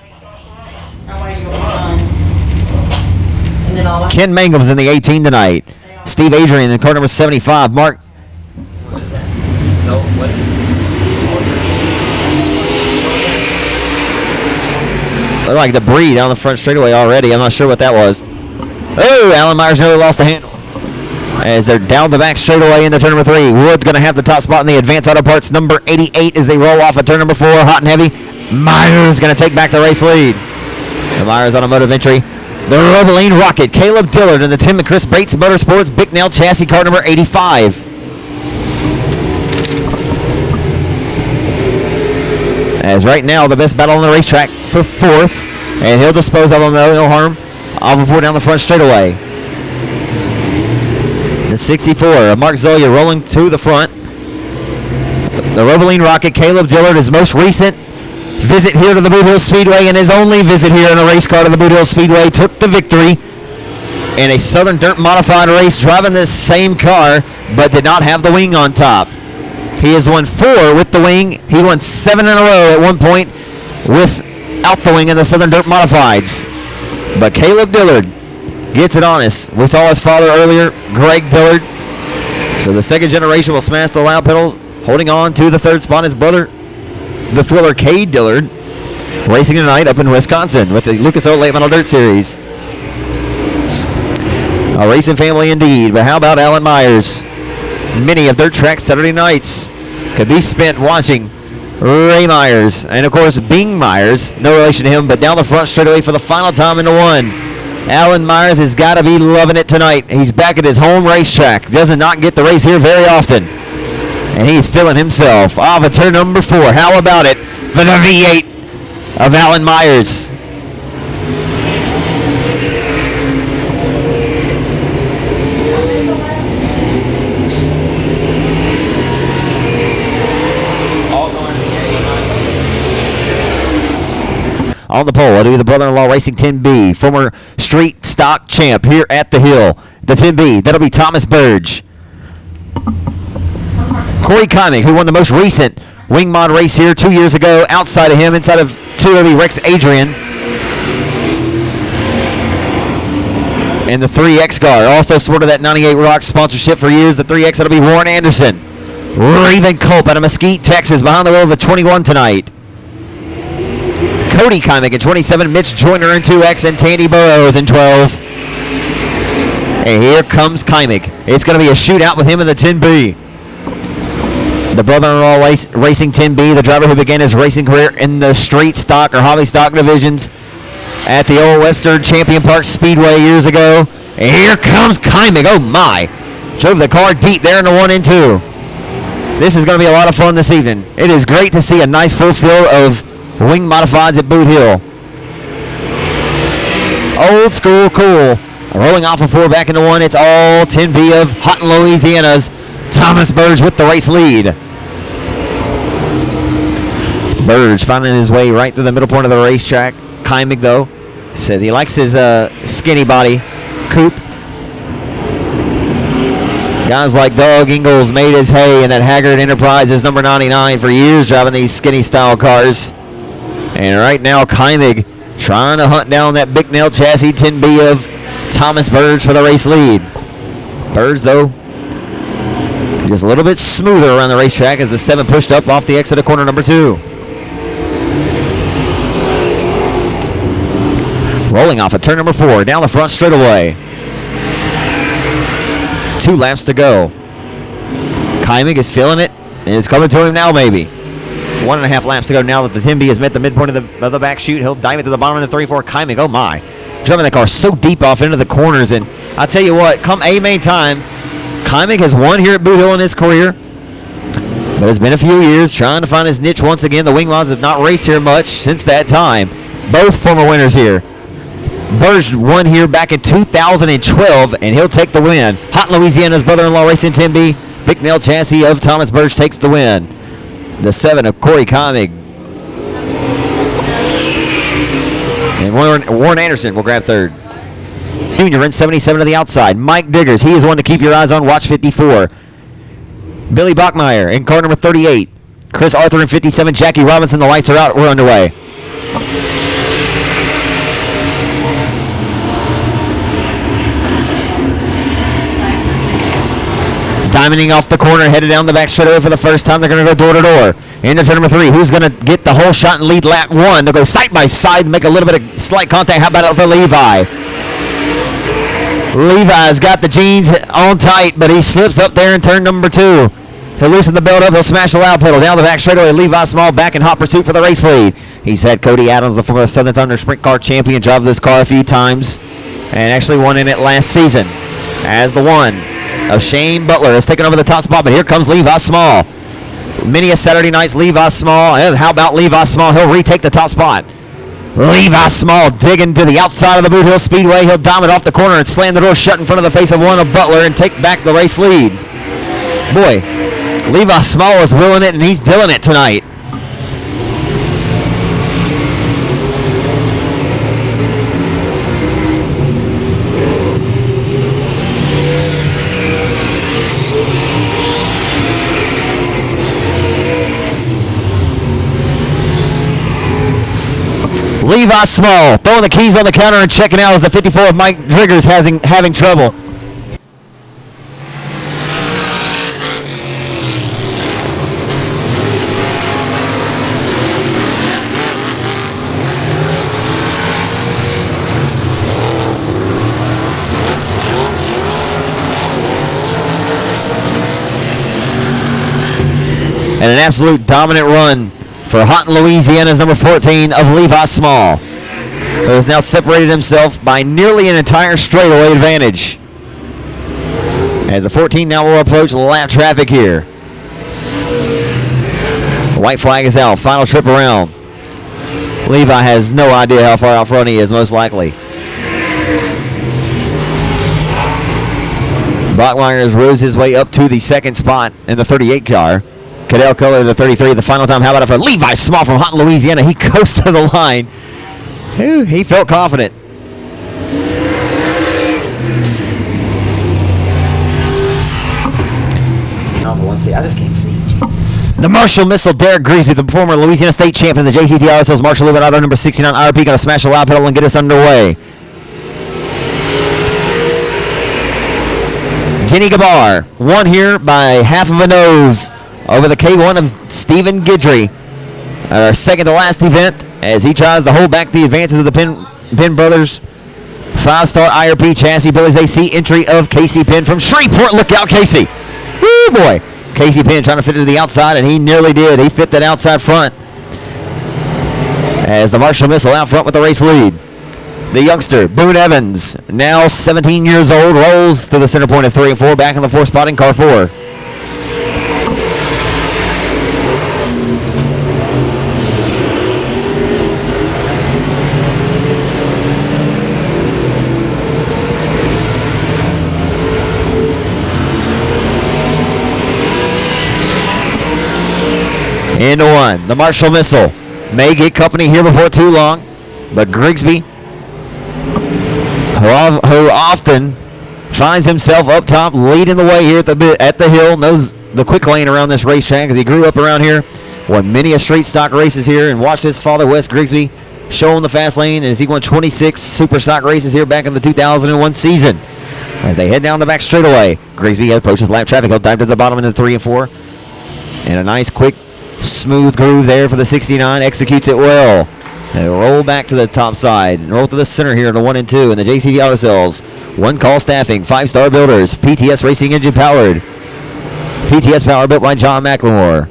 Ken Mangum's in the 18 tonight. Steve Adrian in car number 75. Mark. What is that? So, what? Look like debris down the front straightaway already. I'm not sure what that was. Oh, Alan Myers nearly lost the handle. As they're down the back straightaway into turn number 3. Wood's going to have the top spot in the Advanced Auto Parts number 88 as they roll off of turn number 4. Hot and heavy. Myers going to take back the race lead. And Myers Automotive entry. The Roboline Rocket. Caleb Dillard in the Tim and Chris Bates Motorsports Bicknell chassis car number 85. As right now, the best battle on the racetrack for 4th. And he'll dispose of them, though. No harm. Off of 4 down the front straightaway. The 64, Mark Zolia rolling to the front. The Roboline Rocket, Caleb Dillard, his most recent visit here to the Boothill Speedway and his only visit here in a race car to the Boothill Speedway, took the victory in a Southern Dirt Modified race, driving this same car, but did not have the wing on top. He has won 4 with the wing. He won 7 in a row at one point without the wing in the Southern Dirt Modifieds. But Caleb Dillard gets it on us. We saw his father earlier, Greg Dillard. So the second generation will smash the loud pedal, holding on to the 3rd spot. His brother, the thriller Cade Dillard, racing tonight up in Wisconsin with the Lucas Oil Late Model Dirt Series. A racing family indeed. But how about Alan Myers? Many of their tracks Saturday nights could be spent watching Ray Myers. And, of course, Bing Myers. No relation to him, but down the front straightaway for the final time in the 1. Alan Myers has got to be loving it tonight. He's back at his home racetrack. Does not get the race here very often. And he's feeling himself off of turn number 4. How about it for the V8 of Alan Myers? On the pole, it'll be the brother-in-law Racing 10B, former street stock champ here at the Hill. The 10B, that'll be Thomas Burge. Corey Connick, who won the most recent wing mod race here 2 years ago. Outside of him, inside of 2, it'll be Rex Adrian. And the 3X car, also sported that 98 Rock sponsorship for years. The 3X, that'll be Warren Anderson. Raven Culp out of Mesquite, Texas, behind the wheel of the 21 tonight. Cody Connick in 27, Mitch Joyner in 2X, and Tandy Burrows in 12. And here comes Connick. It's going to be a shootout with him in the 10B. The brother-in-law Racing 10B, the driver who began his racing career in the street stock or hobby stock divisions at the old Webster Champion Park Speedway years ago. And here comes Connick. Oh my. Drove the car deep there in the 1 and 2. This is going to be a lot of fun this evening. It is great to see a nice full field of wing modifieds at Boot Hill. Old school cool. Rolling off of 4 back into 1. It's all 10B of Houghton, Louisiana's Thomas Burge with the race lead. Burge finding his way right through the middle point of the racetrack. Connick, though, says he likes his skinny body coupe. Guys like Doug Ingalls made his hay in that Haggard Enterprises number 99 for years driving these skinny style cars. And right now, Connick trying to hunt down that Big Nail chassis 10B of Thomas Burge for the race lead. Burge, though, just a little bit smoother around the racetrack as the 7 pushed up off the exit of corner number 2. Rolling off at turn number 4, down the front straightaway. 2 laps to go. Connick is feeling it, and it's coming to him now maybe. 1.5 laps to go now that the 10B has met the midpoint of the back chute. He'll dive it to the bottom of the 3-4. Connick, oh my. Driving that car so deep off into the corners, and I'll tell you what, come A-main time, Connick has won here at Boot Hill in his career, but it's been a few years trying to find his niche once again. The wing mods have not raced here much since that time. Both former winners here. Burge won here back in 2012, and he'll take the win. Houghton, Louisiana's brother-in-law Racing 10B. Big Nail chassis of Thomas Burge takes the win. The 7 of Corey Connick. And Warren Anderson will grab 3rd. Junior in 77 to the outside. Mike Diggers, he is one to keep your eyes on. Watch 54. Billy Bachmeyer in car number 38. Chris Arthur in 57. Jackie Robinson, the lights are out. We're underway. Diamonding off the corner, headed down the back straightaway for the first time. They're going to go door to door. Into turn number 3. Who's going to get the whole shot and lead lap 1? They'll go side by side, make a little bit of slight contact. How about it for Levi? Levi's got the jeans on tight, but he slips up there in turn number 2. He'll loosen the belt up. He'll smash the loud pedal. Down the back straightaway, Levi Small back in hot pursuit for the race lead. He's had Cody Adams, the former Southern Thunder Sprint Car champion, drive this car a few times and actually won in it last season as the 1 of Shane Butler has taken over the top spot, but here comes Levi Small. Many a Saturday nights, Levi Small. And how about Levi Small? He'll retake the top spot. Levi Small digging to the outside of the Boothill Speedway. He'll dime it off the corner and slam the door shut in front of the face of 1 of Butler and take back the race lead. Boy, Levi Small is willing it, and he's doing it tonight. Levi Small throwing the keys on the counter and checking out as the 54 of Mike Driggers having trouble. And an absolute dominant run for Houghton, Louisiana's number 14 of Levi Small, who has now separated himself by nearly an entire straightaway advantage. As the 14 now will approach lap traffic here. The white flag is out. Final trip around. Levi has no idea how far out front he is, most likely. Bachmeyer has rose his way up to the second spot in the 38 car. Cadell Color, the 33, the final time. How about it for Levi Small from Houghton, Louisiana? He coasted the line. Ooh, he felt confident. I just can't see. The Marshall Missile, Derek Griesby, the former Louisiana State champion, the JCT RSL's Marshall Lubin Auto number 69 IRP, going to smash the loud pedal and get us underway. Denny Gabar won here by half of a nose over the K1 of Stephen Guidry. Our second to last event as he tries to hold back the advances of the Penn Brothers 5-star IRP chassis Billy's AC entry of Casey Penn from Shreveport. Look out, Casey. Woo, boy. Casey Penn trying to fit it to the outside, and he nearly did. He fit that outside front as the Marshall Missile out front with the race lead. The youngster, Boone Evans, now 17 years old, rolls to the center point of 3 and 4, back in the 4 spot in car 4. Into 1. The Marshall Missile may get company here before too long, but Grigsby, who often finds himself up top, leading the way here at the hill, knows the quick lane around this racetrack because he grew up around here, won many a street stock races here, and watched his father, Wes Grigsby, show him the fast lane as he won 26 super stock races here back in the 2001 season. As they head down the back straightaway, Grigsby approaches lap traffic. He'll dive to the bottom into 3 and 4. And a nice, quick, smooth groove there for the 69. Executes it well. They roll back to the top side and roll to the center here in the 1 and 2. And the JCT Auto Sales, One Call Staffing, 5-star builders, PTS Racing Engine powered. PTS power built by John McLemore.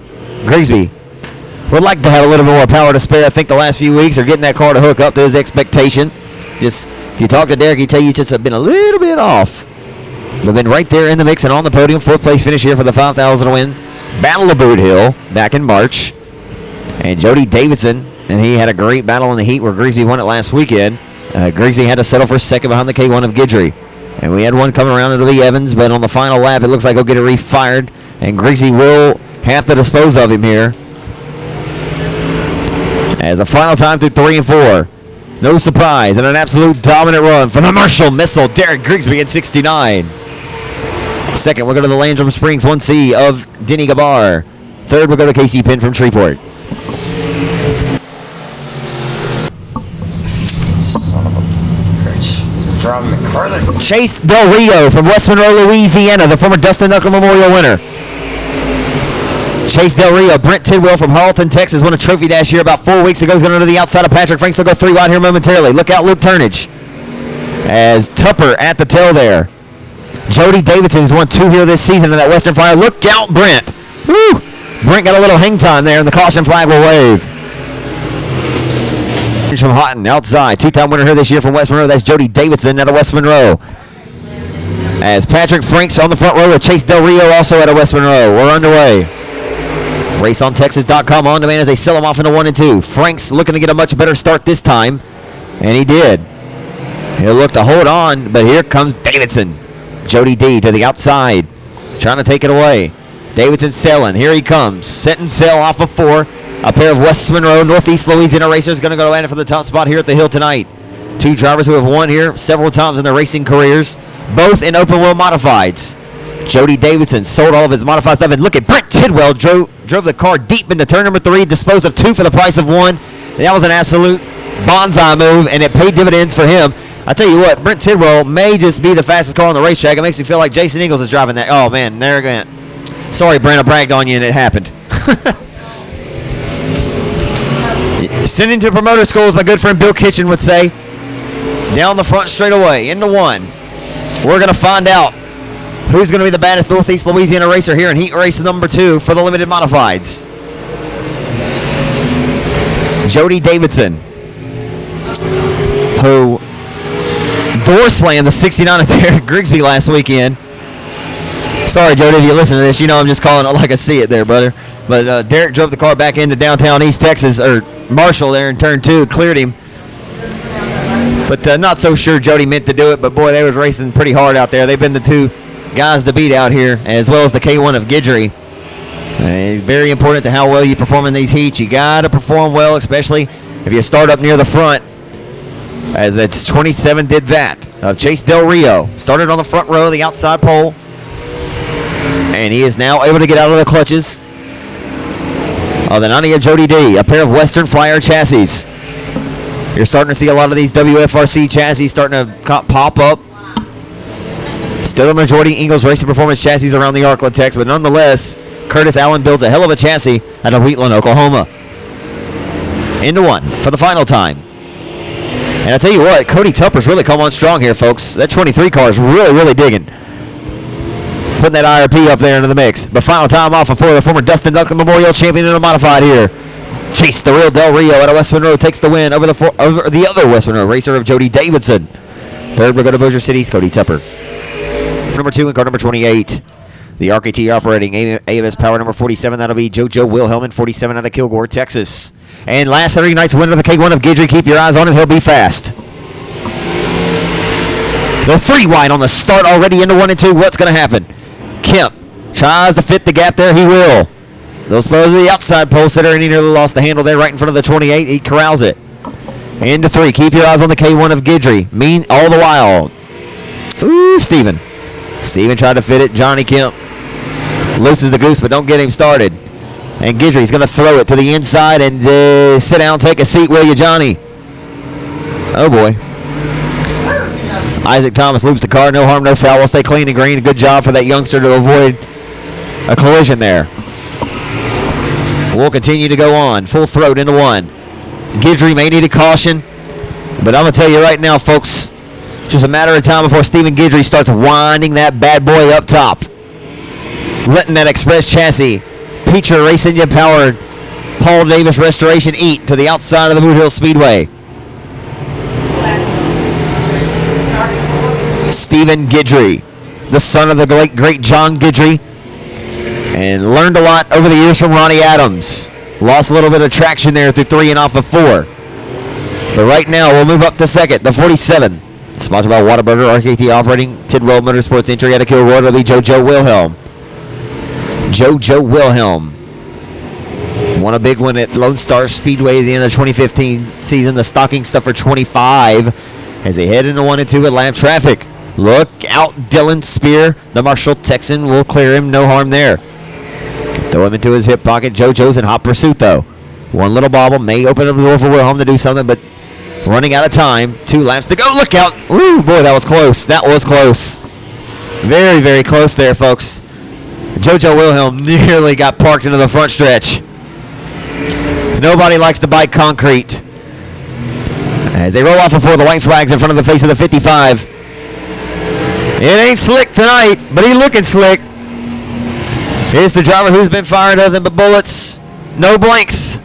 Grigsby would like to have a little bit more power to spare. I think the last few weeks are getting that car to hook up to his expectation. Just, if you talk to Derek, he'll tell you just have been a little bit off. But been right there in the mix and on the podium. 4th place finish here for the 5,000 to win. Battle of Boothill back in March. And Jody Davidson, and he had a great battle in the heat where Grigsby won it last weekend. Grigsby had to settle for second behind the K1 of Guidry. And we had one coming around, it'll be Evans, but on the final lap, it looks like he'll get it refired. And Grigsby will have to dispose of him here. As a final time through 3 and 4. No surprise, and an absolute dominant run for the Marshall Missile, Derek Grigsby at 69. Second, we'll go to the Landrum Springs 1C of Denny Gabar. Third, we'll go to Casey Penn from Shreveport. Son of a bitch. This is driving me crazy. Chase Del Rio from West Monroe, Louisiana, the former Dustin Knuckle Memorial winner. Chase Del Rio, Brent Tidwell from Harleton, Texas, won a trophy dash here about 4 weeks ago. He's going to the outside of Patrick Franks. They'll go 3 wide here momentarily. Look out, Luke Turnage. As Tupper at the tail there. Jody Davidson's won 2 here this season in that Western Fire. Look out, Brent. Woo! Brent got a little hang time there, and the caution flag will wave. From Houghton, outside. 2-time winner here this year from West Monroe. That's Jody Davidson out of West Monroe. As Patrick Franks on the front row with Chase Del Rio also out of West Monroe. We're underway. RaceOnTexas.com on demand as they sell them off into 1 and 2. Franks looking to get a much better start this time, and he did. He'll look to hold on, but here comes Davidson. Jody D to the outside, trying to take it away. Davidson sailing. Here he comes. Setting sail off of 4. A pair of West Monroe, Northeast Louisiana racers going to go at it for the top spot here at the Hill tonight. 2 drivers who have won here several times in their racing careers, both in open wheel modifieds. Jody Davidson sold all of his modified stuff, and look at Brent Tidwell drove the car deep into turn number 3, disposed of 2 for the price of 1. That was an absolute bonsai move, and it paid dividends for him. I tell you what, Brent Tidwell may just be the fastest car on the racetrack. It makes me feel like Jason Eagles is driving that. Oh, man, there again. Sorry, Brent, I bragged on you, and it happened. Sending to promoter school, as my good friend Bill Kitchen would say. Down the front straight away, into 1. We're going to find out who's going to be the baddest Northeast Louisiana racer here in heat race number 2 for the limited modifieds. Jody Davidson, who door slammed the 69 of Derek Grigsby last weekend. Sorry, Jody, if you listen to this, you know I'm just calling it like I see it there, brother. But Derek drove the car back into downtown East Texas, or Marshall there in turn 2, cleared him. But not so sure Jody meant to do it, but boy, they was racing pretty hard out there. They've been the two guys to beat out here, as well as the K1 of Guidry. It's very important to how well you perform in these heats. You got to perform well, especially if you start up near the front, as it's 27 did that. Chase Del Rio started on the front row of the outside pole, and he is now able to get out of the clutches of the 90 of Jody D, a pair of Western Flyer chassis. You're starting to see a lot of these WFRC chassis starting to pop up. Still a majority Ingles Racing Performance chassis around the Arklatex, but nonetheless, Curtis Allen builds a hell of a chassis out of Wheatland, Oklahoma. Into one for the final time. And I tell you what, Cody Tupper's really come on strong here, folks. That 23 car is really, really digging. Putting that IRP up there into the mix. But final time off for the former Dustin Duncan Memorial Champion in a modified here. Chase the real Del Rio out of West Monroe takes the win over the other West Monroe racer of Jody Davidson. Third, we go to Bossier City's Cody Tupper. Number 2 and car number 28. The RKT operating AMS power number 47. That'll be JoJo Wilhelm, 47 out of Kilgore, Texas. And last Saturday night's winner of the K1 of Guidry. Keep your eyes on him. He'll be fast. The 3 wide on the start already into 1 and 2. What's going to happen? Kemp tries to fit the gap there. He will. They'll suppose the outside pole sitter, and he nearly lost the handle there right in front of the 28. He corrals it. Into 3. Keep your eyes on the K1 of Guidry. Mean all the while. Ooh, Steven tried to fit it. Johnny Kemp looses the goose, but don't get him started. And Guidry's going to throw it to the inside and sit down, take a seat, will you, Johnny? Oh, boy. Isaac Thomas loops the car. No harm, no foul. We'll stay clean and green. A good job for that youngster to avoid a collision there. We'll continue to go on. Full throat into 1. Guidry may need a caution, but I'm going to tell you right now, folks, just a matter of time before Stephen Guidry starts winding that bad boy up top. Letting that Express chassis, Peacher Race Engine powered Paul Davis Restoration eat to the outside of the Boothill Speedway. Stephen Guidry, the son of the great John Guidry, and learned a lot over the years from Ronnie Adams. Lost a little bit of traction there through 3 and off of 4. But right now, we'll move up to second, the 47. Sponsored by Whataburger, RKT operating, Tidwell Motorsports entry out of Kilgore. It'll be JoJo Wilhelm. JoJo Wilhelm won a big one at Lone Star Speedway at the end of the 2015 season. The stocking stuffer 25 as they head into 1 and 2 at lap traffic. Look out, Dylan Spear. The Marshall Texan will clear him. No harm there. Throw him into his hip pocket. JoJo's in hot pursuit, though. One little bobble may open up the door for Wilhelm to do something, but running out of time. 2 laps to go. Look out. Ooh, boy, that was close. That was close. Very, very close there, folks. JoJo Wilhelm nearly got parked into the front stretch. Nobody likes to bite concrete. As they roll off before the white flags in front of the face of the 55. It ain't slick tonight, but he looking slick. Here's the driver who's been firing nothing but bullets. No blanks.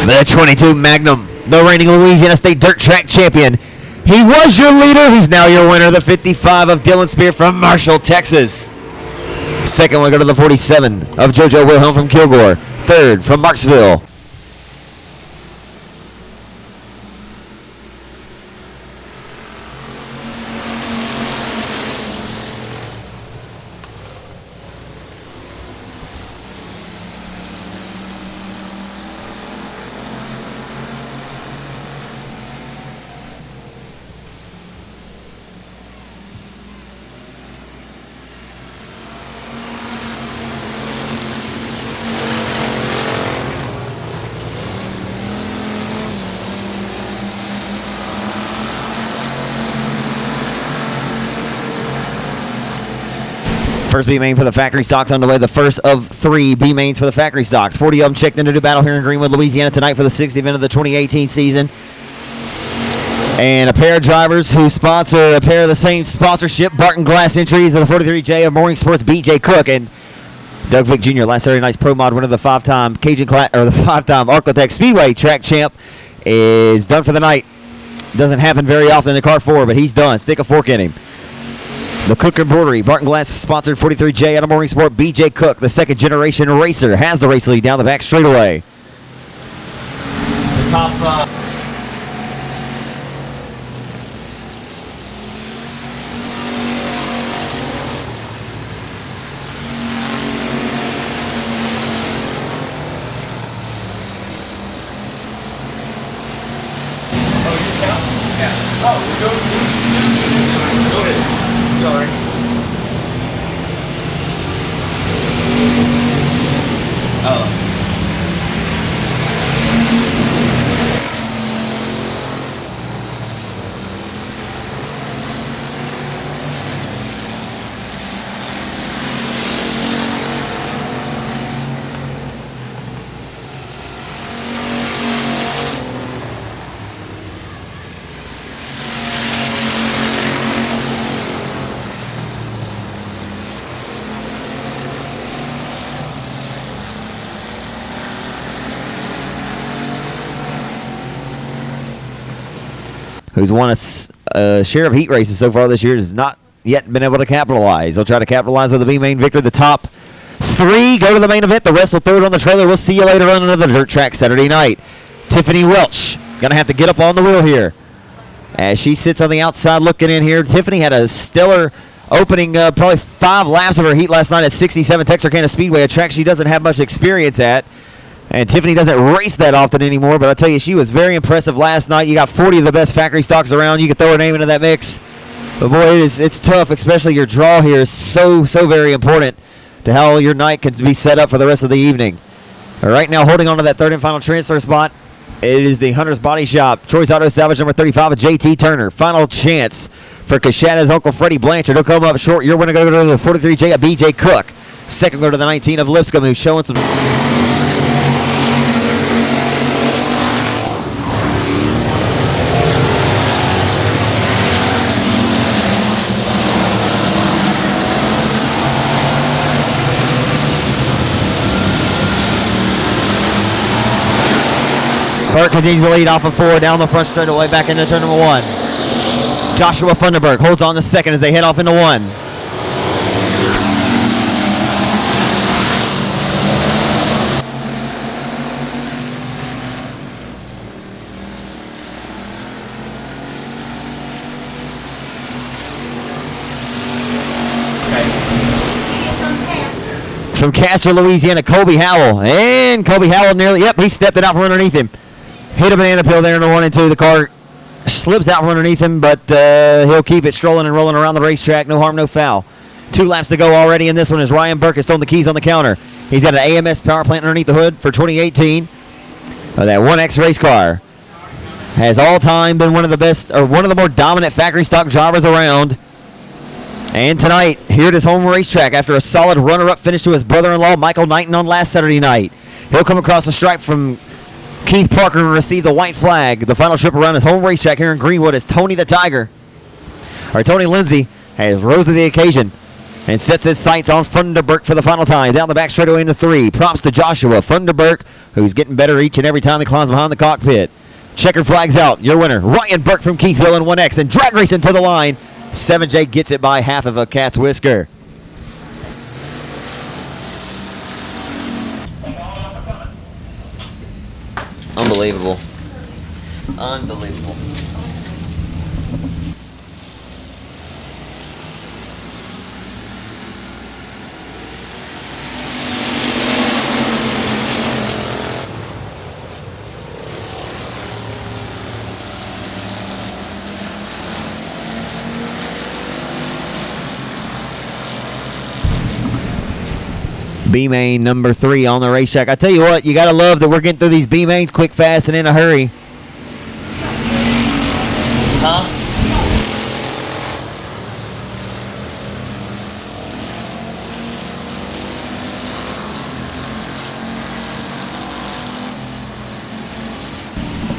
For the 22 Magnum, the reigning Louisiana State Dirt Track Champion. He was your leader. He's now your winner. The 55 of Dylan Spear from Marshall, Texas. Second, we go to the 47 of JoJo Wilhelm from Kilgore. Third, from Marksville. First B main for the factory stocks on the way. The first of 3 B mains for the factory stocks. 40 of them checked into the battle here in Greenwood, Louisiana tonight for the 6th event of the 2018 season. And a pair of drivers who sponsor a pair of the same sponsorship, Barton Glass entries of the 43J of Mooring Sports, BJ Cook. And Doug Vick Jr., last Saturday night's Pro Mod winner, the five-time the 5-time Arklatex Speedway track champ, is done for the night. Doesn't happen very often in the Car 4, but he's done. Stick a fork in him. The Cook Embroidery, Barton Glass sponsored 43J Animal Ring Sport. BJ Cook, the second generation racer, has the race lead down the back straightaway. The top. Sorry. Oh. Who's won a share of heat races so far this year, has not yet been able to capitalize. They'll try to capitalize with the B-Main victor. The top three go to the main event. The rest will throw it on the trailer. We'll see you later on another dirt track Saturday night. Tiffany Welch going to have to get up on the wheel here. As she sits on the outside looking in here, Tiffany had a stellar opening, probably 5 laps of her heat last night at 67 Texarkana Speedway, a track she doesn't have much experience at. And Tiffany doesn't race that often anymore, but I'll tell you, she was very impressive last night. You got 40 of the best factory stocks around. You could throw her name into that mix. But, boy, it's tough, especially your draw here is so very important to how your night can be set up for the rest of the evening. Right now, holding on to that third and final transfer spot, it is the Hunter's Body Shop. Choice Auto Salvage number 35 of JT Turner. Final chance for Kashada's Uncle Freddie Blanchard. He'll come up short. You're going to go to the 43J of BJ Cook. Second go to the 19 of Lipscomb, who's showing some... Burke continues to lead off of 4 down the front straightaway back into turn number 1. Joshua Funderburg holds on to second as they head off into 1. From Castor, Louisiana, Colby Howell. And Colby Howell nearly, he stepped it out from underneath him. Hit a banana peel there in the 1 and 2. The car slips out from underneath him, but he'll keep it strolling and rolling around the racetrack. No harm, no foul. 2 laps to go already in this one as Ryan Burke has thrown the keys on the counter. He's got an AMS power plant underneath the hood for 2018. That 1X race car has all time been one of the best, or one of the more dominant factory stock drivers around. And tonight, here at his home racetrack, after a solid runner-up finish to his brother-in-law, Michael Knighton, on last Saturday night. He'll come across the stripe from Keith Parker and receive the white flag. The final trip around his home racetrack here in Greenwood is Tony the Tiger, or Tony Lindsay, has rose to the occasion and sets his sights on Funderburk for the final time. Down the back straightaway into 3. Props to Joshua Funderburk, who's getting better each and every time he climbs behind the cockpit. Checkered flags out. Your winner, Ryan Burke from Keithville in 1X, and drag racing to the line. 7J gets it by half of a cat's whisker. Unbelievable. Unbelievable. B-Main number 3 on the racetrack. I tell you what, you got to love that we're getting through these B-Mains quick, fast, and in a hurry. Huh?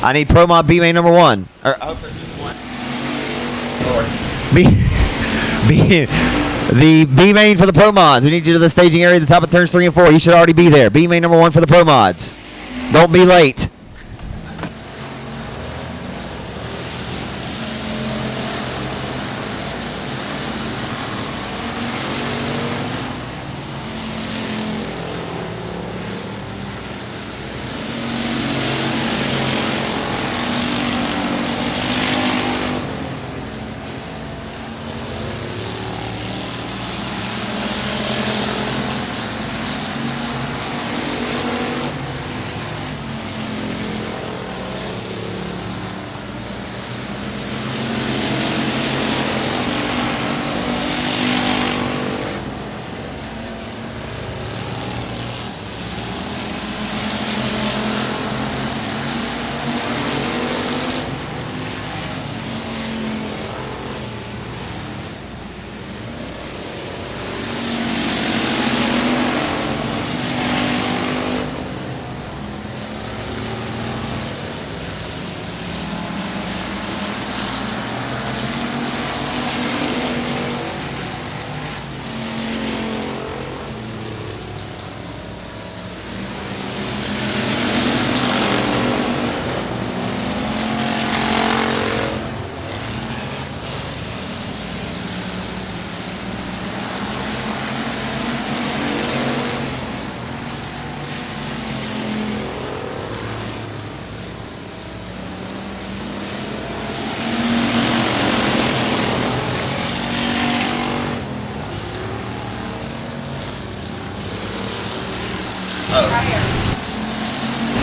I need Pro Mod B-Main number 1. Or, I hope there's just one. Lord. The B main for the Pro Mods. We need you to the staging area at the top of turns 3 and 4. You should already be there. B main number 1 for the Pro Mods. Don't be late.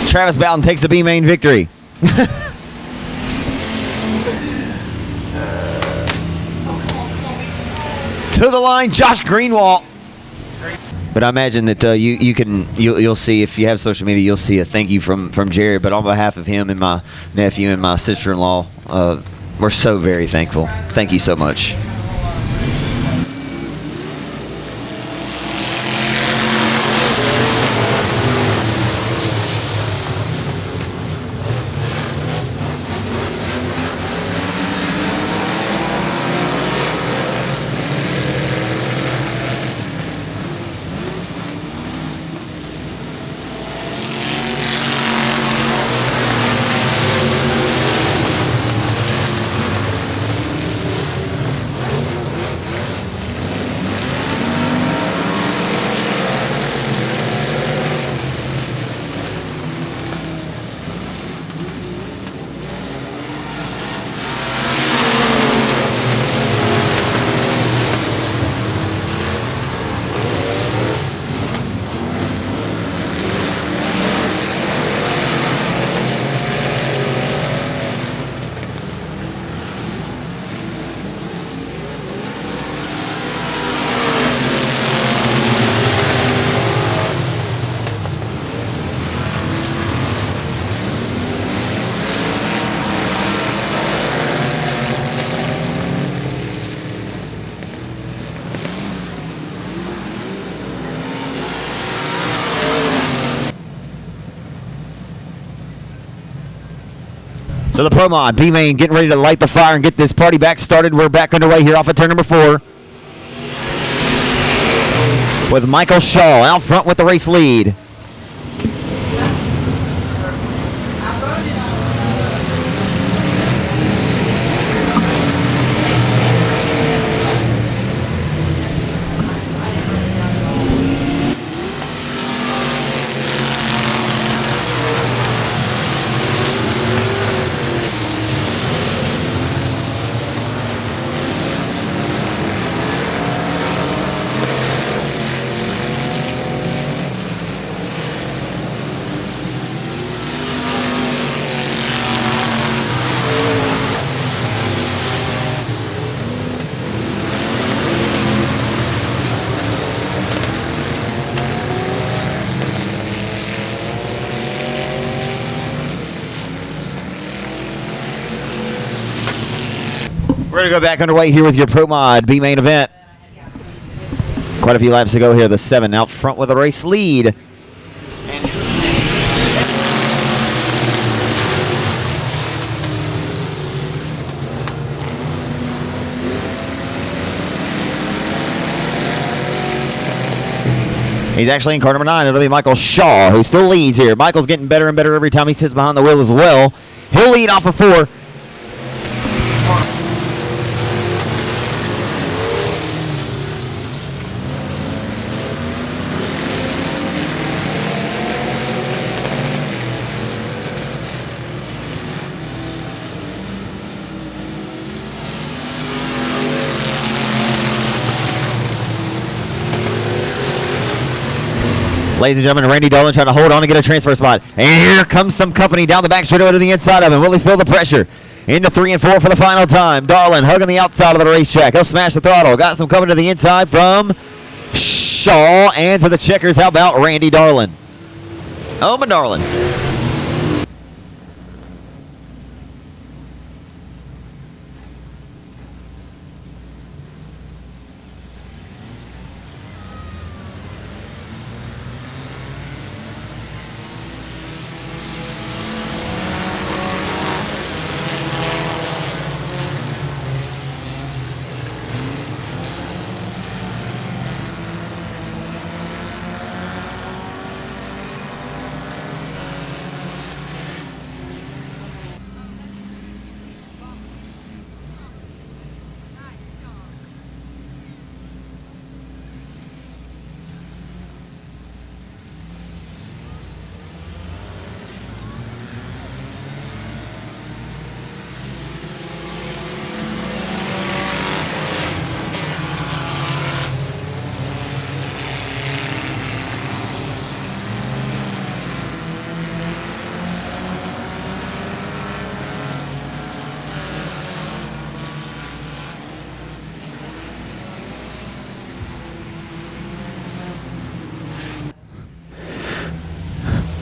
Travis Bowden takes the B main victory. To the line, Josh Greenwald. But I imagine that you'll see, if you have social media, you'll see a thank you from Jared. But on behalf of him and my nephew and my sister-in-law, we're so very thankful. Thank you so much. So the Pro Mod, B-Main, getting ready to light the fire and get this party back started. We're back underway here off of turn number 4. With Michael Shaw out front with the race lead. We're going to go back underway here with your Pro Mod B-Main event. Quite a few laps to go here. The 7 out front with a race lead. He's actually in car number 9. It'll be Michael Shaw, who still leads here. Michael's getting better and better every time he sits behind the wheel as well. He'll lead off of 4. Ladies and gentlemen, Randy Dolan trying to hold on to get a transfer spot. And here comes some company down the back straightaway to the inside of him. Will he feel the pressure? Into 3 and 4 for the final time. Darlin hugging the outside of the racetrack. He'll smash the throttle. Got some coming to the inside from Shaw. And to the checkers, how about Randy Darlin? Oh, my darling.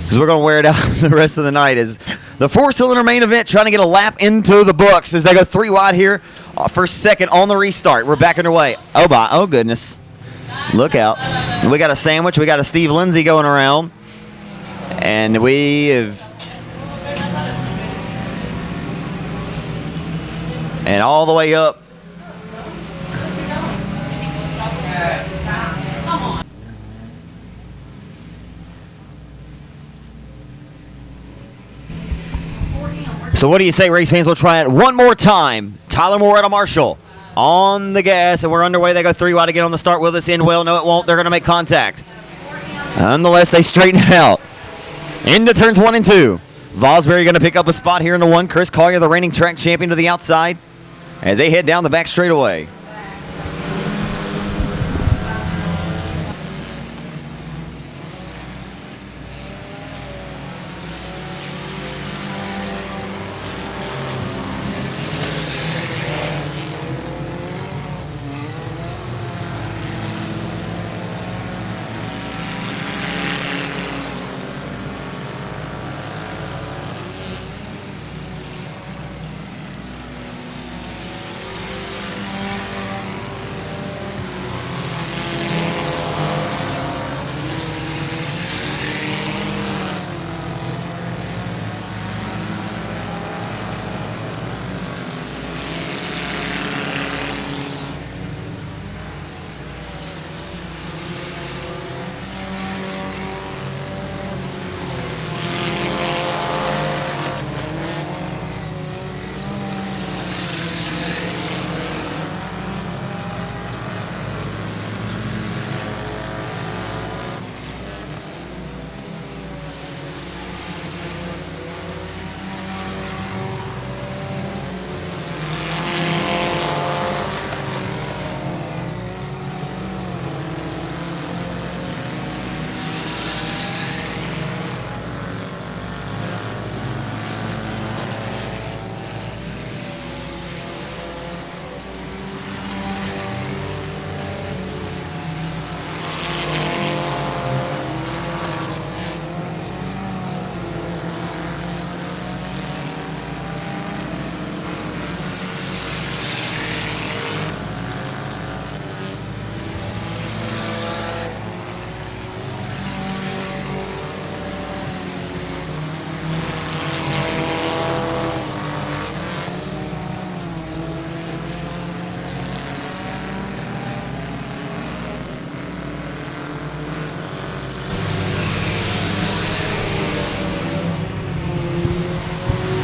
Because we're going to wear it out the rest of the night. Is the 4-cylinder main event trying to get a lap into the books as they go 3 wide here for second on the restart. We're back underway. Oh goodness. Look out. We got a sandwich. We got a Steve Lindsay going around. And we have... And all the way up. So what do you say, race fans? We'll try it one more time. Tyler Moretta Marshall on the gas, and we're underway. They go 3 wide again on the start. Will this end well? No, it won't. They're going to make contact. Nonetheless, they straighten it out. Into turns 1 and 2. Vosbury going to pick up a spot here in the 1. Chris Collier, the reigning track champion, to the outside as they head down the back straightaway.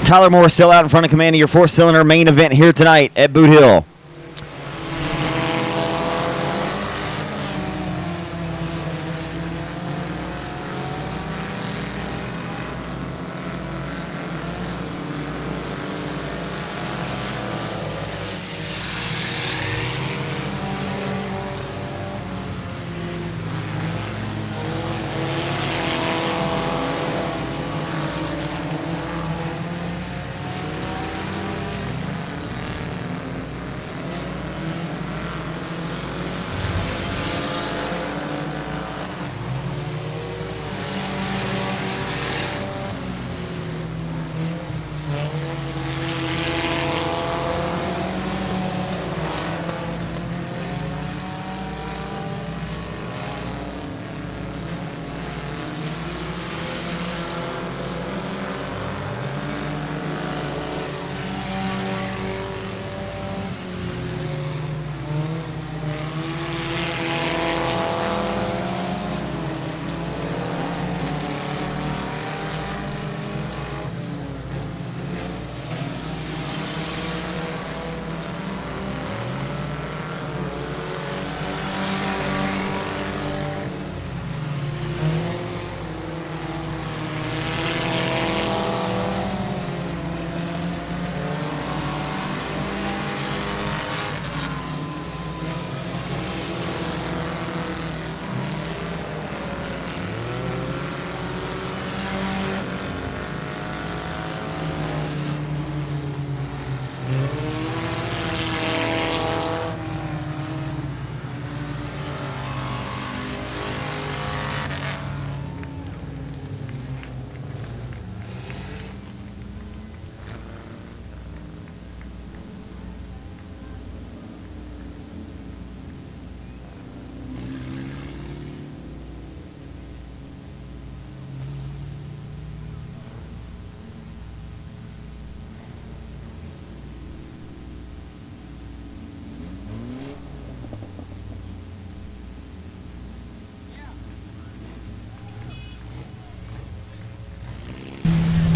Tyler Moore still out in front of command of your 4-cylinder main event here tonight at Boot Hill.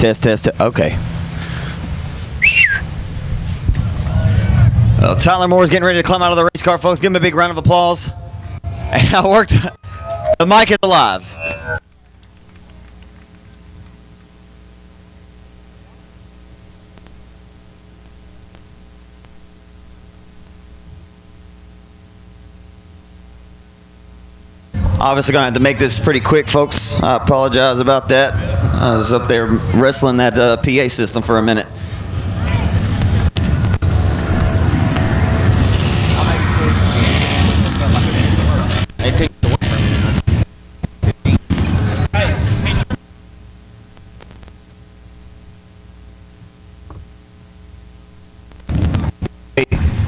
Test. Okay. Well, Tyler Moore's getting ready to climb out of the race car, folks. Give him a big round of applause. And I worked. The mic is alive. Obviously going to have to make this pretty quick, folks. I apologize about that. I was up there wrestling that PA system for a minute.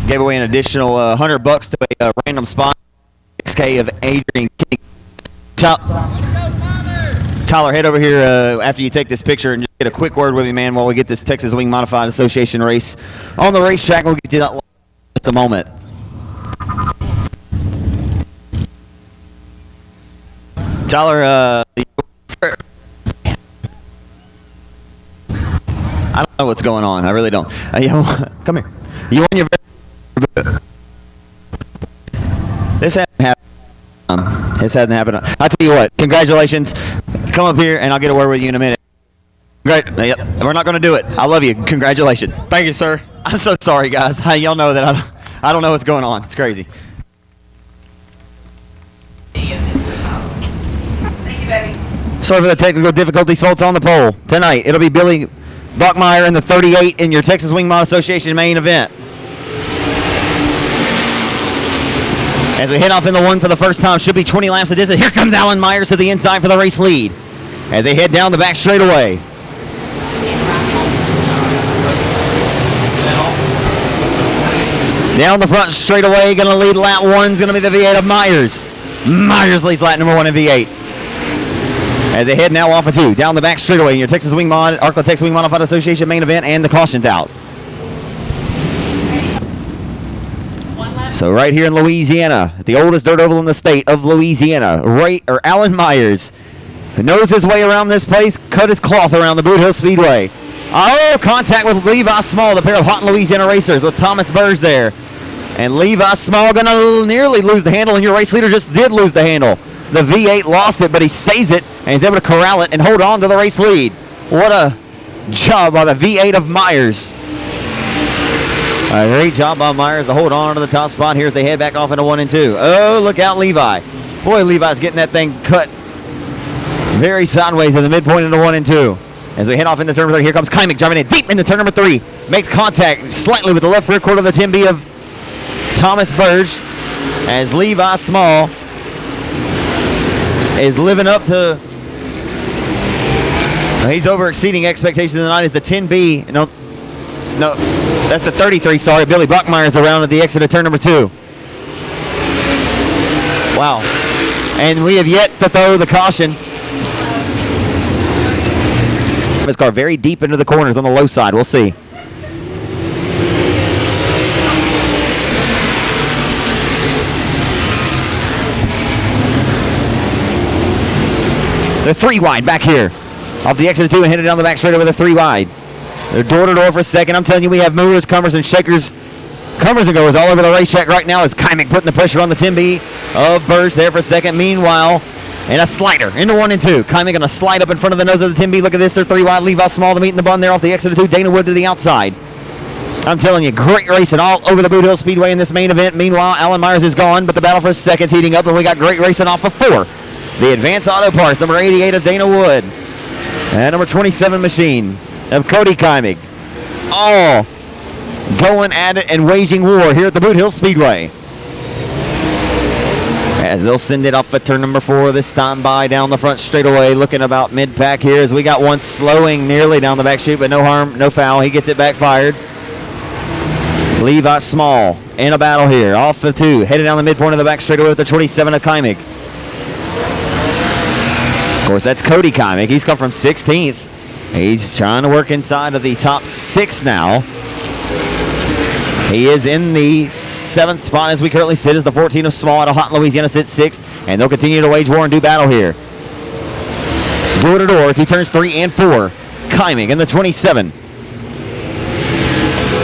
Gave away an additional $100 to a random spot. 6K of Adrian King. Tyler, head over here after you take this picture and just get a quick word with me, man, while we get this Texas Wing Modified Association race on the racetrack. We'll get you that in just a moment. Tyler, I don't know what's going on. I really don't. Come here. You won your. This hasn't happened. This hasn't happened. I'll tell you what. Congratulations. Come up here, and I'll get a word with you in a minute. Great. Yep. We're not going to do it. I love you. Congratulations. Thank you, sir. I'm so sorry, guys. Y'all know that I don't know what's going on. It's crazy. Thank you, baby. Sorry for the technical difficulties, folks, on the pole. Tonight, it'll be Billy Bachmeyer in the 38 in your Texas Wing Mod Association main event. As we head off in the one for the first time, should be 20 laps of distance. Here comes Alan Myers to the inside for the race lead. As they head down the back straightaway. Down the front straightaway, going to lead lap one is going to be the V8 of Myers. Myers leads lap number one in V8. As they head now off of two, down the back straightaway in your Texas Wing Mod, Arkla Texas Wing Modified Association main event, and the caution's out. So right here in Louisiana, the oldest dirt oval in the state of Louisiana, Alan Myers knows his way around this place, cut his cloth around the Boothill Speedway. Oh, contact with Levi Small, the pair of hot Louisiana racers with Thomas Burge there. And Levi Small going to nearly lose the handle, and your race leader just did lose the handle. The V8 lost it, but he saves it, and he's able to corral it and hold on to the race lead. What a job by the V8 of Myers. A great job by Myers to hold on to the top spot here as they head back off into 1 and 2. Oh, look out, Levi. Boy, Levi's getting that thing cut very sideways at the midpoint into 1 and 2. As we head off into turn number 3, here comes Kymick driving in deep into turn number 3. Makes contact slightly with the left rear quarter of the 10B of Thomas Burge, as Levi Small is living up to, he's over exceeding expectations tonight as the 10B, no, that's the 33, sorry, Billy Buckmeyer's around at the exit of turn number 2. Wow. And we have yet to throw the caution. His car very deep into the corners on the low side, we'll see. They're 3 wide back here. Off the exit of 2 and headed down the back straight over the 3 wide. They're door to door for a second. I'm telling you, we have movers, comers, and shakers. Comers and goers all over the racetrack right now as Kymick putting the pressure on the 10B of Burge there for a second. Meanwhile, and a slider into 1 and 2. Kymick going to slide up in front of the nose of the 10B. Look at this. They're 3 wide. Levi Small, the meat in the bun there off the exit of 2. Dana Wood to the outside. I'm telling you, great racing all over the Boothill Speedway in this main event. Meanwhile, Alan Myers is gone, but the battle for second's heating up, and we got great racing off of 4. The Advanced Auto Parts, number 88 of Dana Wood. And number 27 machine of Cody Kymick. All going at it and waging war here at the Boothill Speedway. As they'll send it off at turn number 4 this time by down the front straightaway, looking about mid-pack here as we got one slowing nearly down the back chute, but no harm, no foul. He gets it backfired. Levi Small in a battle here, off the 2, headed down the midpoint of the back straightaway with the 27 of Kymick. Of course, that's Cody Kymick. He's come from 16th. He's trying to work inside of the top 6 now. He is in the 7th spot as we currently sit, as the 14 of Small out of Hot Louisiana sits 6th, and they'll continue to wage war and do battle here. Door to door through turns 3 and 4. Kymick in the 27.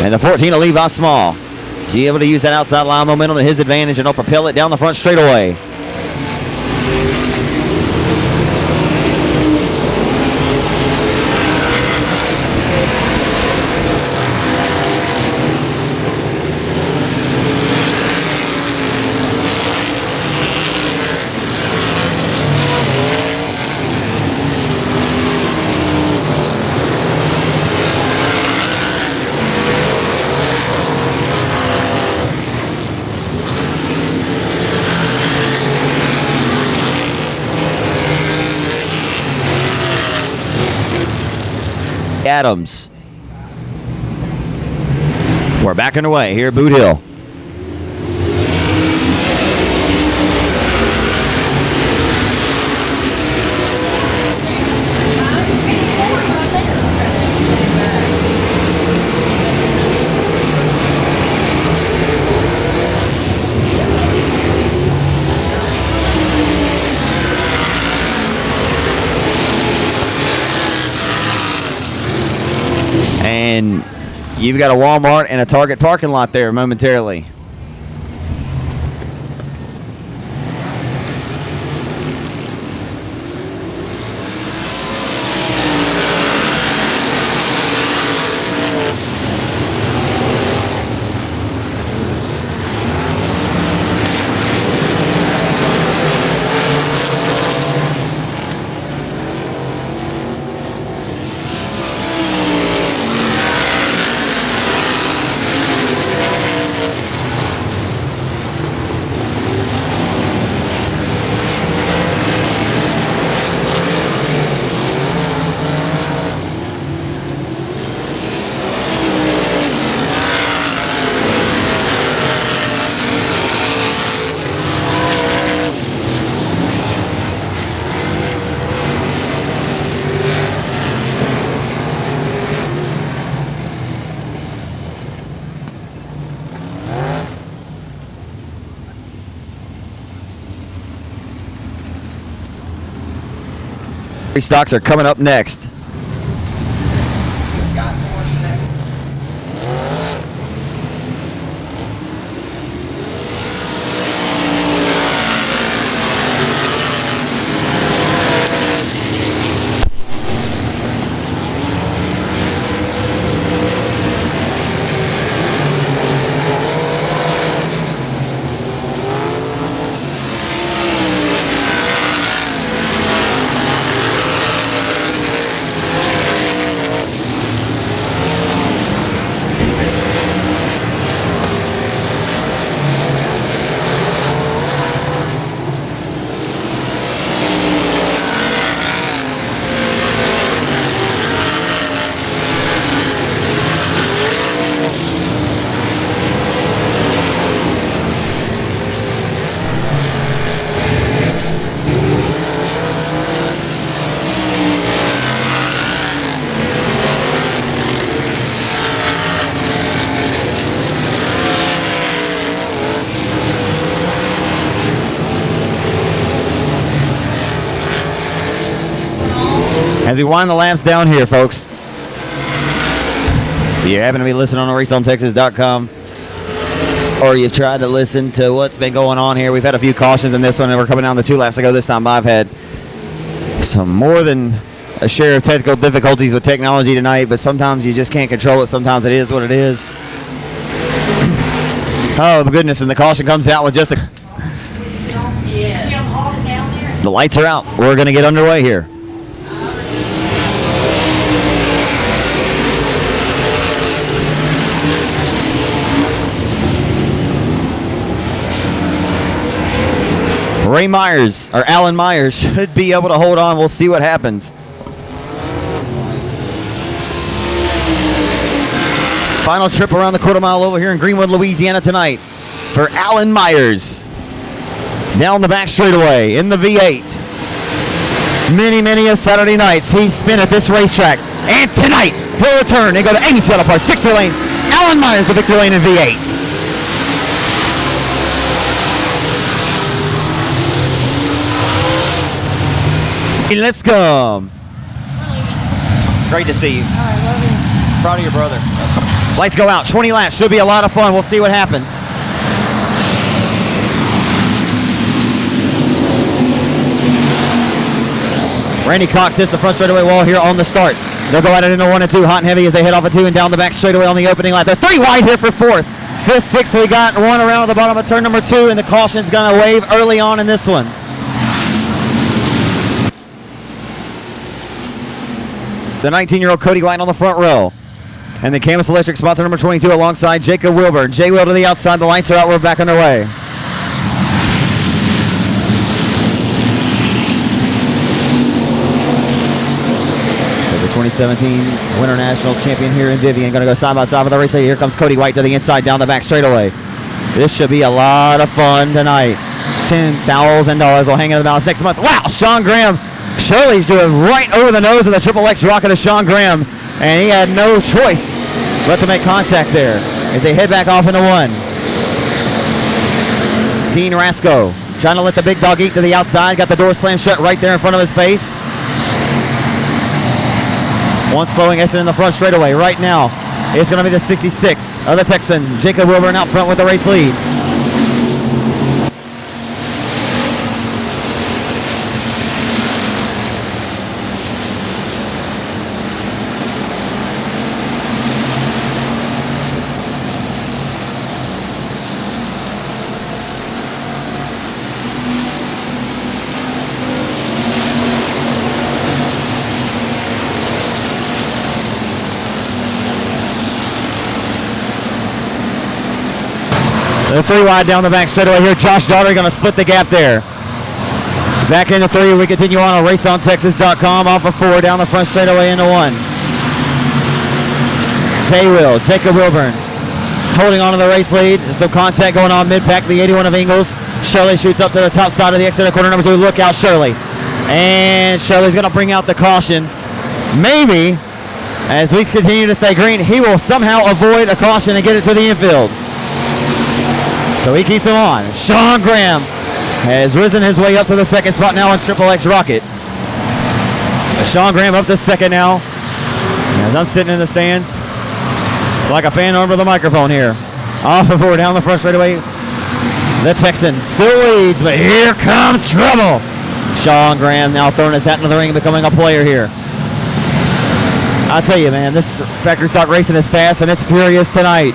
And the 14 of Levi Small. Is he able to use that outside line momentum to his advantage, and he'll propel it down the front straightaway. Adams. We're back underway here at Boot Hill. And you've got a Walmart and a Target parking lot there momentarily. Stocks are coming up next. as we wind the laps down here, folks. If you happen to be listening on RaceOnTexas.com, or you've tried to listen to what's been going on here, we've had a few cautions in this one, and we're coming down the 2 laps ago. This time I've had some more than a share of technical difficulties with technology tonight, but sometimes you just can't control it. Sometimes it is what it is. Oh, my goodness, and the caution comes out with just a... The lights are out. We're going to get underway here. Ray Myers, or Alan Myers, should be able to hold on. We'll see what happens. Final trip around the quarter-mile oval here in Greenwood, Louisiana tonight for Alan Myers. Down the back straightaway in the V8. Many a Saturday nights he's spent at this racetrack. And tonight, he'll return and go to Amy's Auto Parts, Victory Lane. Alan Myers, the Victory Lane in V8. Let's go. Great to see you. Proud of your brother. Lights go out. 20 laps. Should be a lot of fun. We'll see what happens. Randy Cox hits the front straightaway wall here on the start. They'll go at it into 1 and 2. Hot and heavy as they head off of 2 and down the back straightaway on the opening lap. They're 3 wide here for 4th. 5th, 6th. So we got one around at the bottom of turn number 2, and the caution's going to wave early on in this one. The 19-year-old Cody White on the front row. And the Camus Electric sponsor number 22 alongside Jacob Wilburn. Jay Will to the outside. The lights are out. We're back underway. The 2017 Winter National champion here in Vivian. Going to go side by side with the race. Here comes Cody White to the inside down the back straightaway. This should be a lot of fun tonight. $10,000 will hang in the balance next month. Wow, Sean Graham. Shirley's doing right over the nose of the Triple X rocket of Sean Graham, and he had no choice but to make contact there as they head back off into 1. Dean Rasco trying to let the big dog eat to the outside. Got the door slammed shut right there in front of his face. One slowing exit in the front straightaway. Right now, it's going to be the 66 of the Texan, Jacob Wilburn, out front with the race lead. The 3 wide down the back straightaway here. Josh Daugherty going to split the gap there. Back into 3. We continue on RaceOnTexas.com. Off of 4 down the front straightaway into 1. Jay Will, Jacob Wilburn holding on to the race lead. There's some contact going on mid-pack. The 81 of Ingles. Shirley shoots up to the top side of the exit of corner number 2. Look out, Shirley. And Shirley's going to bring out the caution. Maybe, as we continue to stay green, he will somehow avoid a caution and get it to the infield. So he keeps him on. Sean Graham has risen his way up to the 2nd spot now on Triple X Rocket. Sean Graham up to 2nd now. As I'm sitting in the stands like a fan over the microphone here. Off of 4 down the front straightaway. The Texan still leads, but here comes trouble. Sean Graham now throwing his hat into the ring and becoming a player here. I'll tell you, man, this factory stock racing is fast and it's furious tonight.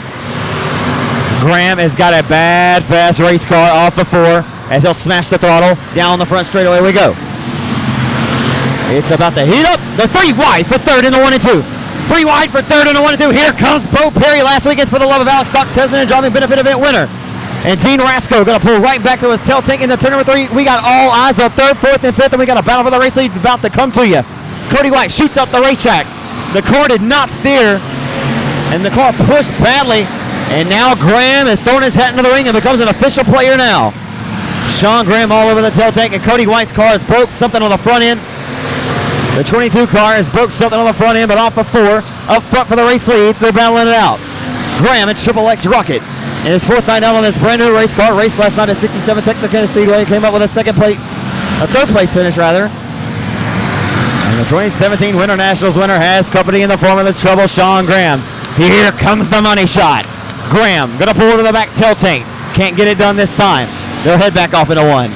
Graham has got a bad, fast race car off the 4 as he'll smash the throttle. Down the front straightaway we go. It's about to heat up. The 3 wide for 3rd in the 1 and 2. 3 wide for 3rd in the 1 and 2. Here comes Bo Perry. Last weekend's For the Love of Alex Stock Testing and Driving Benefit Event winner. And Dean Rasco going to pull right back to his tail tank into turn number 3. We got all eyes on 3rd, 4th, and 5th, and we got a battle for the race lead about to come to you. Cody White shoots up the racetrack. The car did not steer, and the car pushed badly. And now Graham is throwing his hat into the ring and becomes an official player now. Sean Graham all over the tail tank, and Cody White's car has broke something on the front end. The 22 car has broke something on the front end, but off of 4, up front for the race lead. They're battling it out. Graham at Triple X Rocket in his 4th night out on this brand new race car. Raced last night at 67 Texarkana Speedway. Came up with a 3rd place finish rather. And the 2017 Winter Nationals winner has company in the form of the Trouble, Sean Graham. Here comes the money shot. Graham going to pull to the back tail tank. Can't get it done this time. They'll head back off into 1.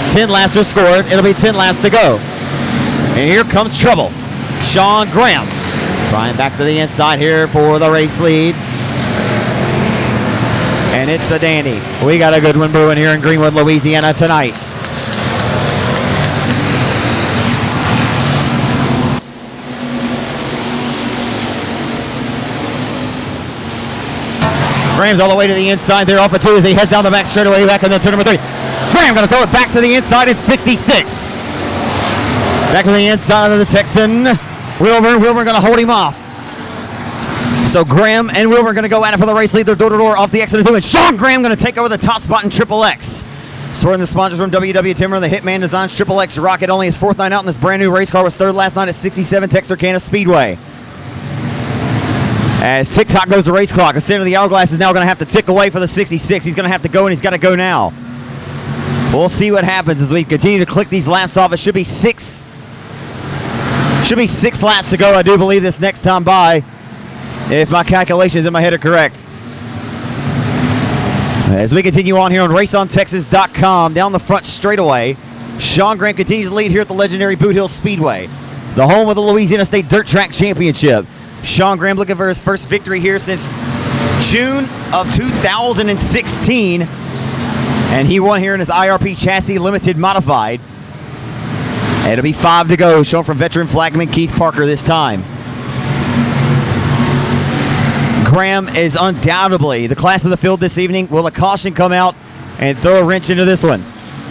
10 laps are scored. It'll be 10 laps to go. And here comes Trouble. Sean Graham trying back to the inside here for the race lead. And it's a dandy. We got a good one brewing here in Greenwood, Louisiana tonight. Graham's all the way to the inside there off of 2 as he heads down the back straightaway back into turn number 3. Graham going to throw it back to the inside at 66. Back to the inside of the Texan. Wilburn going to hold him off. So Graham and Wilburn going to go at it for the race lead. They're door-to-door off the exit of 2. And Sean Graham going to take over the top spot in Triple X. Sorting the sponsors from WW Timber, the Hitman Designs Triple X Rocket. Only his 4th night out in this brand new race car. Was 3rd last night at 67 Texarkana Speedway. As tick-tock goes the race clock, the center of the hourglass is now going to have to tick away for the 66. He's going to have to go, and he's got to go now. We'll see what happens as we continue to click these laps off. It should be 6 laps to go, I do believe, this next time by, if my calculations in my head are correct. As we continue on here on RaceOnTexas.com, down the front straightaway, Sean Graham continues to lead here at the legendary Boothill Speedway, the home of the Louisiana State Dirt Track Championship. Sean Graham looking for his first victory here since June of 2016. And he won here in his IRP chassis limited modified. It'll be 5 to go, shown from veteran flagman Keith Parker this time. Graham is undoubtedly the class of the field this evening. Will a caution come out and throw a wrench into this one?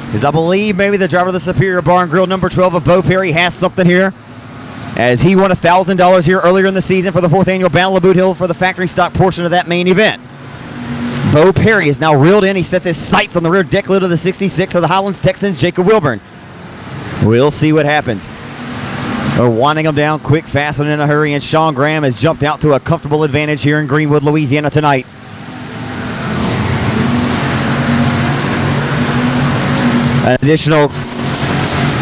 Because I believe maybe the driver of the Superior Bar and Grill number 12 of Bo Perry has something here, as he won $1,000 here earlier in the season for the 4th annual Battle of Boot Hill for the factory stock portion of that main event. Bo Perry is now reeled in. He sets his sights on the rear deck lid of the 66 of the Highlands Texans, Jacob Wilburn. We'll see what happens. They're winding them down quick, fast, and in a hurry, and Sean Graham has jumped out to a comfortable advantage here in Greenwood, Louisiana tonight. An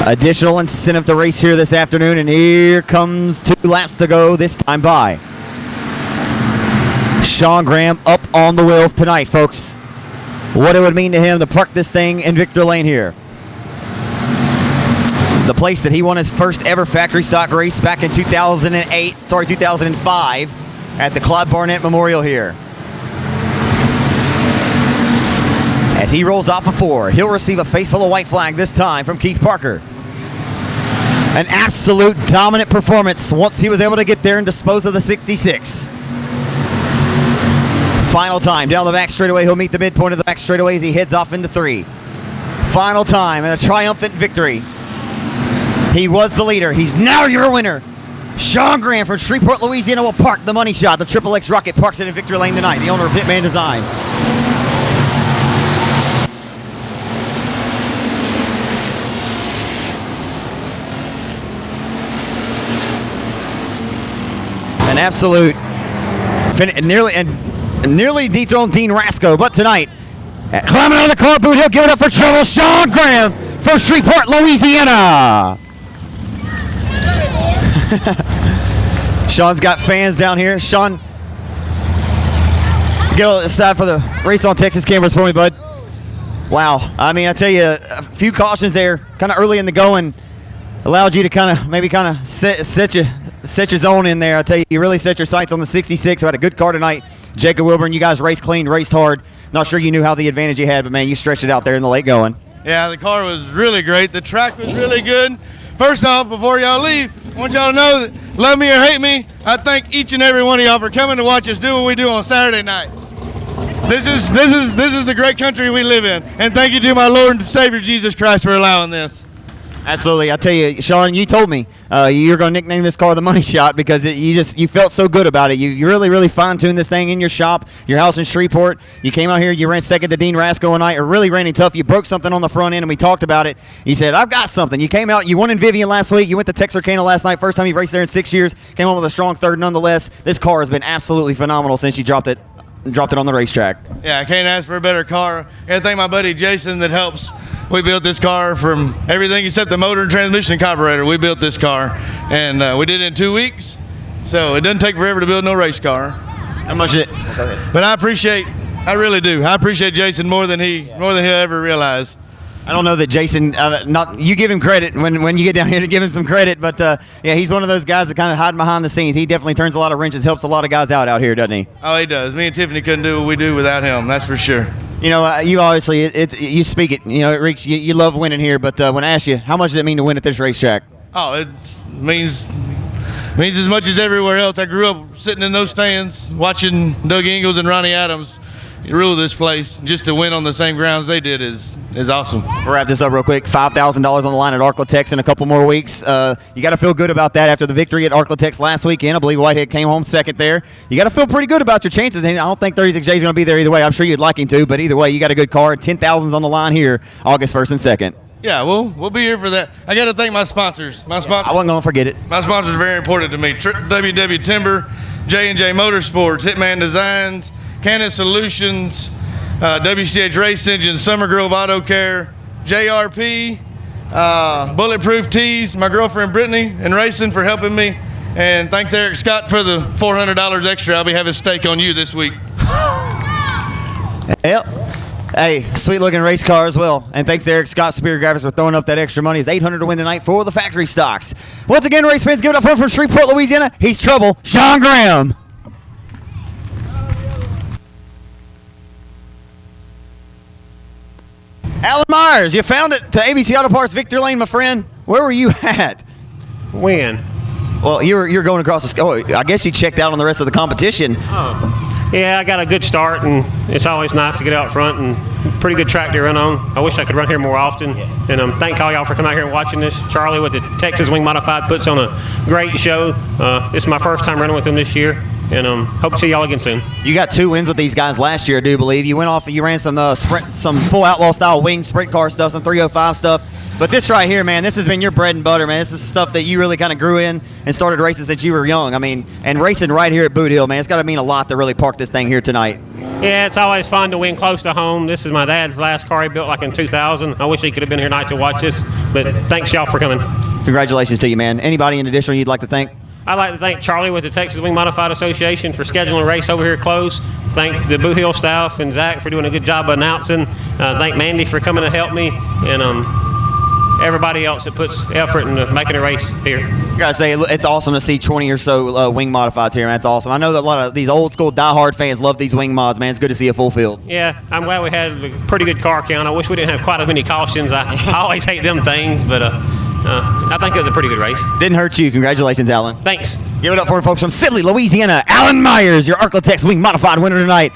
additional incentive to race here this afternoon, and here comes 2 laps to go, this time by. Sean Graham up on the wheel tonight, folks. What it would mean to him to park this thing in Victor Lane here. The place that he won his first ever factory stock race back in 2005 at the Claude Barnett Memorial here. As he rolls off a 4, he'll receive a face full of white flag this time from Keith Parker. An absolute dominant performance once he was able to get there and dispose of the 66. Final time down the back straightaway. He'll meet the midpoint of the back straightaway as he heads off into 3. Final time and a triumphant victory. He was the leader. He's now your winner. Sean Graham from Shreveport, Louisiana will park the money shot. The Triple X Rocket parks it in Victor Lane tonight. The owner of Hitman Designs. An absolute nearly dethroned Dean Rasco, but tonight, climbing out of the car, Boot Hill, give it up for Trouble, Sean Graham from Shreveport, Louisiana. Sean's got fans down here. Sean, get aside for the Race on Texas cameras for me, bud. Wow. I mean, I tell you, a few cautions there, kind of early in the going, allowed you to set your zone in there. I tell you, you really set your sights on the 66. Who had a good car tonight. Jacob Wilburn, you guys raced clean, raced hard. Not sure you knew how the advantage you had, but man, you stretched it out there in the late going. Yeah, the car was really great. The track was really good. First off, before y'all leave, I want y'all to know that, love me or hate me, I thank each and every one of y'all for coming to watch us do what we do on Saturday nights. This is the great country we live in, and thank you to my Lord and Savior Jesus Christ for allowing this. Absolutely. I tell you, Sean, you told me you're going to nickname this car the Money Shot because you felt so good about it. You really, really fine-tuned this thing in your shop, your house in Shreveport. You came out here, you ran second to Dean Rasco and I, or really ran tough. You broke something on the front end, and we talked about it. You said, I've got something. You came out, you won in Vivian last week. You went to Texarkana last night, first time you've raced there in 6 years. Came on with a strong third nonetheless. This car has been absolutely phenomenal since you dropped it dropped it on the racetrack. Yeah, I can't ask for a better car. And thank my buddy Jason that helps. We built this car from everything except the motor and transmission and carburetor. We built this car, and we did it in 2 weeks. So it doesn't take forever to build no race car. How much it? But I really do. I appreciate Jason more than he'll ever realize. I don't know that Jason, you give him credit when you get down here to give him some credit, but yeah, he's one of those guys that kind of hide behind the scenes. He definitely turns a lot of wrenches, helps a lot of guys out here, doesn't he? Oh, he does. Me and Tiffany couldn't do what we do without him, that's for sure. You know, you obviously, you speak it, you know, Reeks, you love winning here, but when I ask you, how much does it mean to win at this racetrack? Oh, it means as much as everywhere else. I grew up sitting in those stands watching Doug Ingalls and Ronnie Adams rule this place. Just to win on the same grounds they did is awesome. We'll wrap this up real quick. $5,000 on the line at Arklatex in a couple more weeks. You got to feel good about that after the victory at Arklatex last weekend. I believe Whitehead came home second there. You got to feel pretty good about your chances. And I don't think 36J is going to be there either way. I'm sure you'd like him to, but either way, you got a good car. 10,000's on the line here, August 1st and 2nd. Yeah, we'll be here for that. I got to thank my sponsors. I wasn't going to forget it. My sponsors are very important to me. WW Timber, J&J Motorsports, Hitman Designs, Canon Solutions, WCH Race Engines, Summer Grove Auto Care, JRP, Bulletproof Tees, my girlfriend Brittany, and Racing for helping me. And thanks Eric Scott for the $400 extra. I'll be having steak on you this week. Yep. Hey, sweet looking race car as well. And thanks to Eric Scott Superior Graphics for throwing up that extra money. It's $800 to win tonight for the factory stocks. Once again, race fans, give it up for him from Shreveport, Louisiana. He's trouble, Sean Graham. Alan Myers, you found it to ABC Auto Parts Victor Lane, my friend. Where were you at? When? Well, you're going across the. Oh, I guess you checked out on the rest of the competition. Oh, yeah, I got a good start, and it's always nice to get out front and pretty good track to run on. I wish I could run here more often. And thank all y'all for coming out here and watching this. Charlie with the Texas Wing Modified puts on a great show. This is my first time running with him this year, and hope to see y'all again soon. You got 2 wins with these guys last year, I do believe. You went off, you ran some full outlaw style wing sprint car stuff, some 305 stuff. But this right here, man, this has been your bread and butter, man. This is stuff that you really kind of grew in and started racing since you were young. I mean, and racing right here at Boothill, man, it's got to mean a lot to really park this thing here tonight. Yeah, it's always fun to win close to home. This is my dad's last car he built like in 2000. I wish he could have been here tonight to watch this, but thanks y'all for coming. Congratulations to you, man. Anybody in addition you'd like to thank? I'd like to thank Charlie with the Texas Wing Modified Association for scheduling a race over here close. Thank the Boothill staff and Zach for doing a good job of announcing. Thank Mandy for coming to help me, and everybody else that puts effort into making a race here. I gotta say, it's awesome to see 20 or so wing modifieds here, man. That's awesome. I know that a lot of these old school diehard fans love these wing mods, man. It's good to see a full field. Yeah, I'm glad we had a pretty good car count. I wish we didn't have quite as many cautions. I always hate them things, but I think it was a pretty good race. Didn't hurt you. Congratulations, Alan. Thanks. Give it up for folks from Sidley, Louisiana. Alan Myers, your Arklatex Wing Modified winner tonight.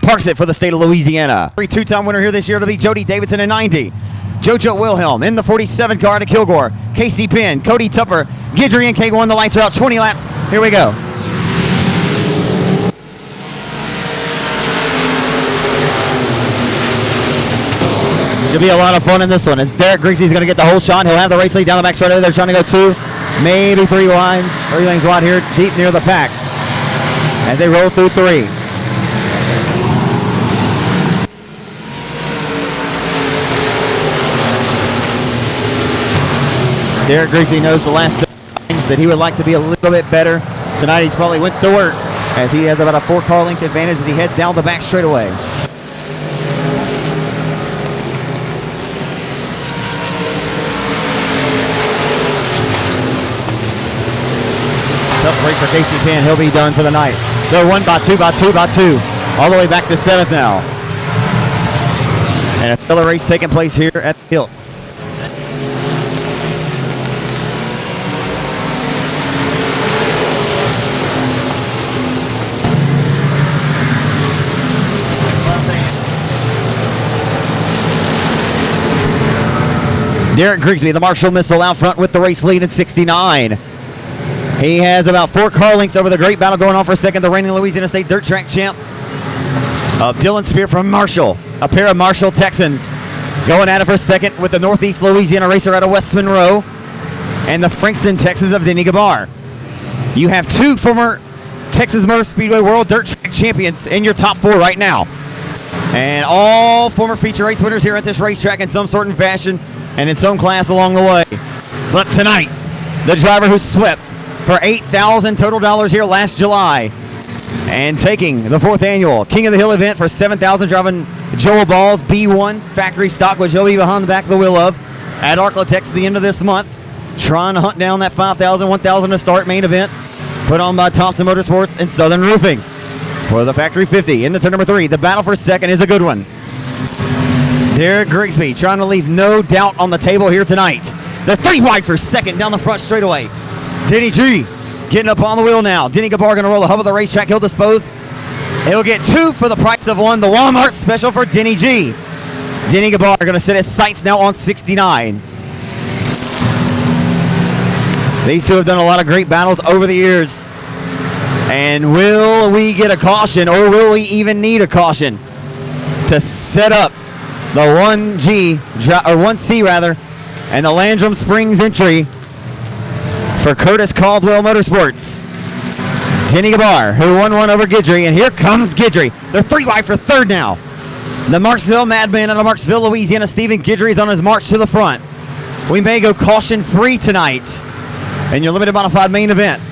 Parks it for the state of Louisiana. 2-time winner here this year to be Jody Davidson in 90. JoJo Wilhelm in the 47 car to Kilgore. Casey Penn, Cody Tupper, Guidry and K1. The lights are out. 20 laps. Here we go. Should be a lot of fun in this one. As Derek Grigsby's going to get the whole shot. He'll have the race lead down the back straight over there, trying to go 2, maybe 3 lines. Everything's wide here, deep near the pack as they roll through 3. Derek Grigsby knows the last times that he would like to be a little bit better. Tonight he's probably went to work as he has about a 4-car length advantage as he heads down the back straightaway. Tough break for Casey Penn. He'll be done for the night. They're 1 by 2 by 2 by 2. All the way back to 7th now. And another race taking place here at the Hill. Derek Grigsby, the Marshall Missile, out front with the race lead at 69. He has about 4 car lengths over the great battle going on for second. The reigning Louisiana State Dirt Track champ of Dylan Spear from Marshall. A pair of Marshall Texans going at it for second with the Northeast Louisiana racer out of West Monroe and the Frankston Texans of Denny Gabar. You have two former Texas Motor Speedway World Dirt Track Champions in your top 4 right now. And all former feature race winners here at this racetrack in some sort and fashion and in some class along the way. But tonight, the driver who swept for $8,000 total dollars here last July and taking the 4th annual King of the Hill event for $7,000, driving Joel Ball's B1 factory stock, which he'll be behind the back of the wheel of at Arklatex at the end of this month, trying to hunt down that $5,000, $1,000 to start main event put on by Thompson Motorsports and Southern Roofing for the Factory 50. In the turn number 3, the battle for second is a good one. Derek Grigsby trying to leave no doubt on the table here tonight. The 3 wide for second down the front straightaway. Denny G getting up on the wheel now. Denny Gabar going to roll the hub of the racetrack. He'll dispose. He'll get 2 for the price of 1. The Walmart special for Denny G. Denny Gabar going to set his sights now on 69. These two have done a lot of great battles over the years. And will we get a caution, or will we even need a caution to set up the 1C rather, and the Landrum Springs entry for Curtis Caldwell Motorsports? Denny Gabar, who won one over Guidry, and here comes Guidry. They're 3 wide for third now. The Marksville Madman out of Marksville, Louisiana, Stephen Guidry is on his march to the front. We may go caution-free tonight in your limited modified main event.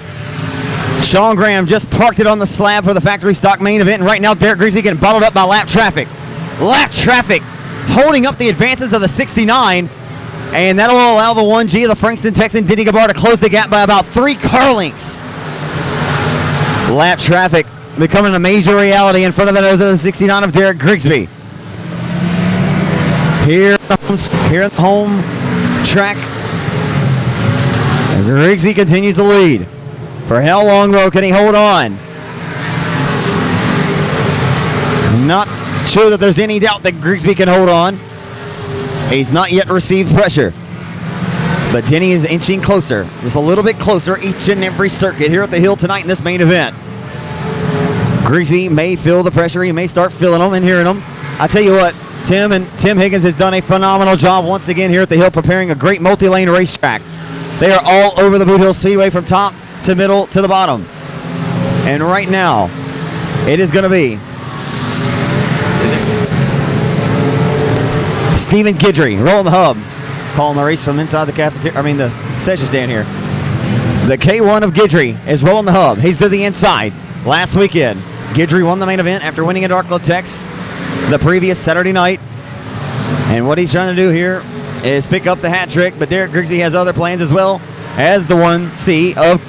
Sean Graham just parked it on the slab for the factory stock main event, and right now Derek Grigsby getting bottled up by lap traffic. Lap traffic holding up the advances of the 69, and that'll allow the 1G of the Frankston Texan, Denny Gabar, to close the gap by about 3 car lengths. Lap traffic becoming a major reality in front of the nose of the 69 of Derek Grigsby. Here in the home track, Grigsby continues to lead. For how long, though, can he hold on? Not sure that there's any doubt that Grigsby can hold on. He's not yet received pressure. But Denny is inching closer, just a little bit closer each and every circuit here at the Hill tonight in this main event. Grigsby may feel the pressure. He may start feeling them and hearing them. I tell you what, Tim Higgins has done a phenomenal job once again here at the Hill, preparing a great multi-lane racetrack. They are all over the Boothill Speedway from top to middle to the bottom. And right now, it is going to be Stephen Guidry rolling the hub, calling the race from inside the the concession stand here. The K1 of Guidry is rolling the hub. He's to the inside. Last weekend, Guidry won the main event after winning at Arklatex the previous Saturday night. And what he's trying to do here is pick up the hat trick, but Derek Grigsby has other plans as well as the 1C of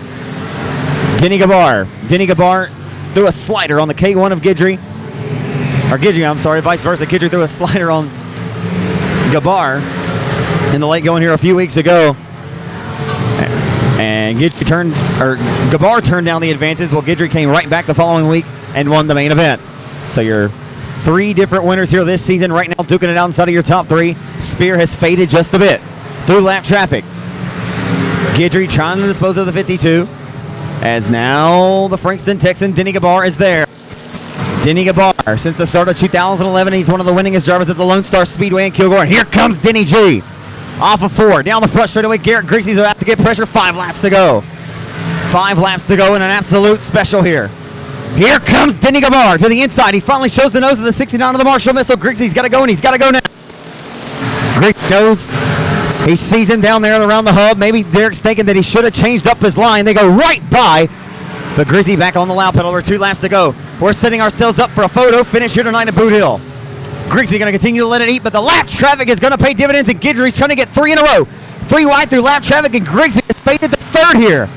Denny Gabar. Denny Gabar threw a slider on the K1 of Guidry. Or Guidry, I'm sorry, vice versa. Guidry threw a slider on Gabar in the late going here a few weeks ago. And Gabar turned down the advances while Guidry came right back the following week and won the main event. So you're 3 different winners here this season right now, duking it out inside of your top 3. Spear has faded just a bit through lap traffic. Guidry trying to dispose of the 52, as now the Frankston Texan Denny Gabar is there. Denny Gabar, since the start of 2011, he's one of the winningest drivers at the Lone Star Speedway in Kilgore. And here comes Denny G. Off of 4, down the front straightaway. Garrett Grigsby's about to get pressure. 5 laps to go. 5 laps to go in an absolute special here. Here comes Denny Gabar to the inside. He finally shows the nose of the 69 of the Marshall Missile. Grigsby's got to go, and he's got to go now. Grigsby knows. He sees him down there around the hub. Maybe Derek's thinking that he should have changed up his line. They go right by. But Grigsby back on the loud pedal. We're 2 laps to go. We're setting ourselves up for a photo finish here tonight at Boot Hill. Grigsby going to continue to let it eat, but the lap traffic is going to pay dividends, and Guidry's trying to get 3 in a row. 3 wide through lap traffic, and Grigsby is faded to 3rd here.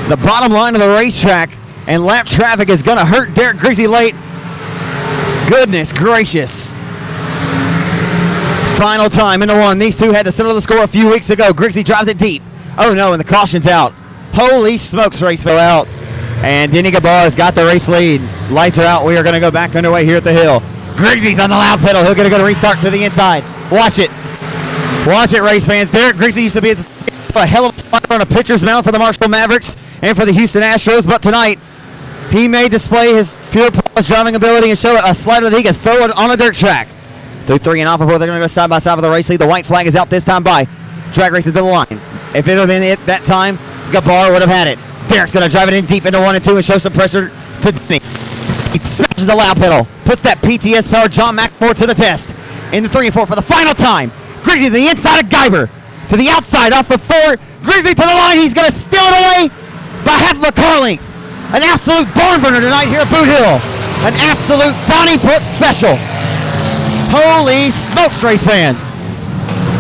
The bottom line of the racetrack, and lap traffic is going to hurt Derek Grigsby late. Goodness gracious. Final time into 1. These two had to settle the score a few weeks ago. Grigsby drives it deep. Oh no, and the caution's out. Holy smokes, race fell out. And Denny Gabar has got the race lead. Lights are out. We are going to go back underway here at the Hill. Grigsby's on the loud pedal. He'll get a good restart to the inside. Watch it. Watch it, race fans. Derek Grigsby used to be a hell of a spotter on a pitcher's mound for the Marshall Mavericks and for the Houston Astros, but tonight he may display his fearless driving ability and show a slider that he can throw it on a dirt track. Through 3 and off of 4, they're going to go side by side with the race lead. The white flag is out this time by drag racing to the line. If it had been it that time, Gabar would have had it. Derek's going to drive it in deep into 1 and 2 and show some pressure to Denny. He smashes the loud pedal, puts that PTS power John McMore to the test. In the 3 and 4 for the final time. Grigsby to the inside of Guyber. To the outside off the 4. Grigsby to the line. He's going to steal it away by half of a car length. An absolute barn burner tonight here at Boot Hill. An absolute Bonnie Brooks special. Holy smokes, race fans.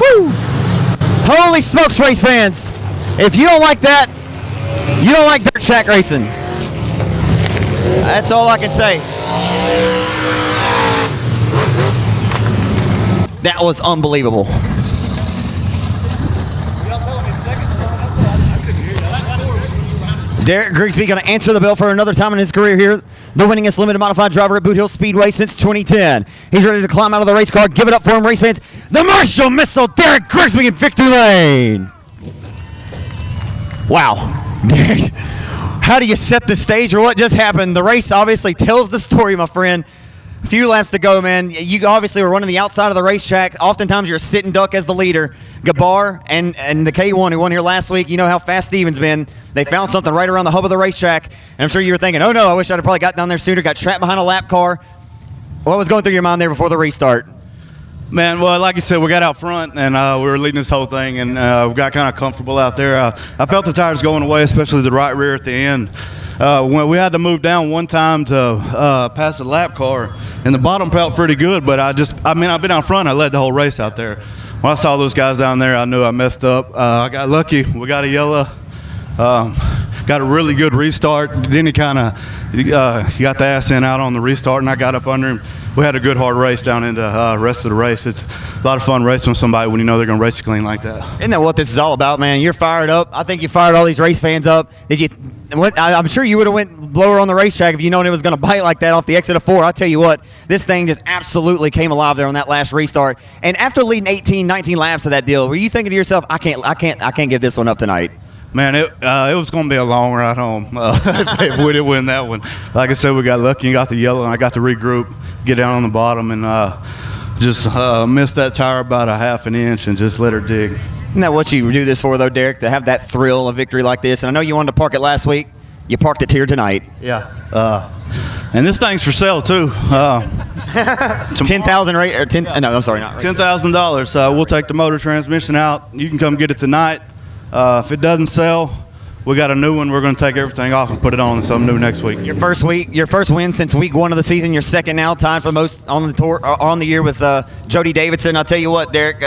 Woo! Holy smokes, race fans. If you don't like that, you don't like dirt track racing. That's all I can say. That was unbelievable. Derek Grigsby going to answer the bell for another time in his career here. The winningest limited modified driver at Boothill Speedway since 2010. He's ready to climb out of the race car. Give it up for him, race fans. The Marshall Missile, Derek Grigsby in victory lane. Wow. Derek, how do you set the stage or what just happened? The race obviously tells the story, my friend. A few laps to go, man. You obviously were running the outside of the racetrack. Oftentimes you're a sitting duck as the leader. Gabar and the K1 who won here last week, you know how fast Steven's been. They found something right around the hub of the racetrack. And I'm sure you were thinking, oh no, I wish I'd have probably got down there sooner, got trapped behind a lap car. What was going through your mind there before the restart? Man, well, like you said, we got out front and we were leading this whole thing, and we got kind of comfortable out there. I felt the tires going away, especially the right rear at the end. When we had to move down one time to pass the lap car, and the bottom felt pretty good, but I've been out front. I led the whole race out there. When I saw those guys down there, I knew I messed up. I got lucky. We got a yellow. Got a really good restart. Then he kind of got the ass in out on the restart, and I got up under him. We had a good hard race down into the rest of the race. It's a lot of fun racing with somebody when you know they're going to race you clean like that. Isn't that what this is all about, man? You're fired up. I think you fired all these race fans up. I'm sure you would have went lower on the racetrack if you known it was going to bite like that off the exit of 4. I'll tell you what, this thing just absolutely came alive there on that last restart. And after leading 18, 19 laps of that deal, were you thinking to yourself, I can't give this one up tonight? Man, it was going to be a long ride home if we didn't win that one. Like I said, we got lucky and got the yellow, and I got to regroup, get down on the bottom, and just missed that tire about a half an inch and just let her dig. Isn't that what you do this for, though, Derek, to have that thrill of victory like this? And I know you wanted to park it last week. You parked it here tonight. Yeah. And this thing's for sale, too. $10,000 rate or 10? No, I'm sorry, not rate. $10,000. We'll take the motor transmission out. You can come get it tonight. If it doesn't sell, we got a new one. We're going to take everything off and put it on something new next week. Your first win since week 1 of the season. Your second now, tied for the most on the tour on the year with Jody Davidson. I'll tell you what, Derek,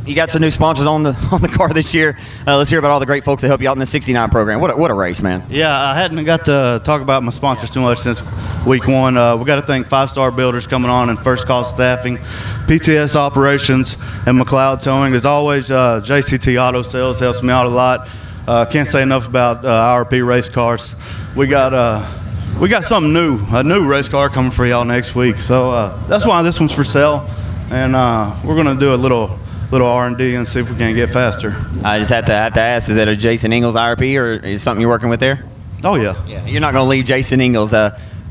you got some new sponsors on the car this year. Let's hear about all the great folks that help you out in the 69 program. What a race, man! Yeah, I hadn't got to talk about my sponsors too much since week 1. We got to thank 5-Star Builders coming on and First Call Staffing, PTS Operations, and McLeod Towing. As always, JCT Auto Sales helps me out a lot. Can't say enough about IRP race cars. We got something new, a new race car coming for y'all next week. So that's why this one's for sale, and we're gonna do a little R&D and see if we can get faster. I just have to ask: is that a Jason Ingalls IRP or is something you're working with there? Oh yeah. Yeah, you're not gonna leave Jason Ingalls.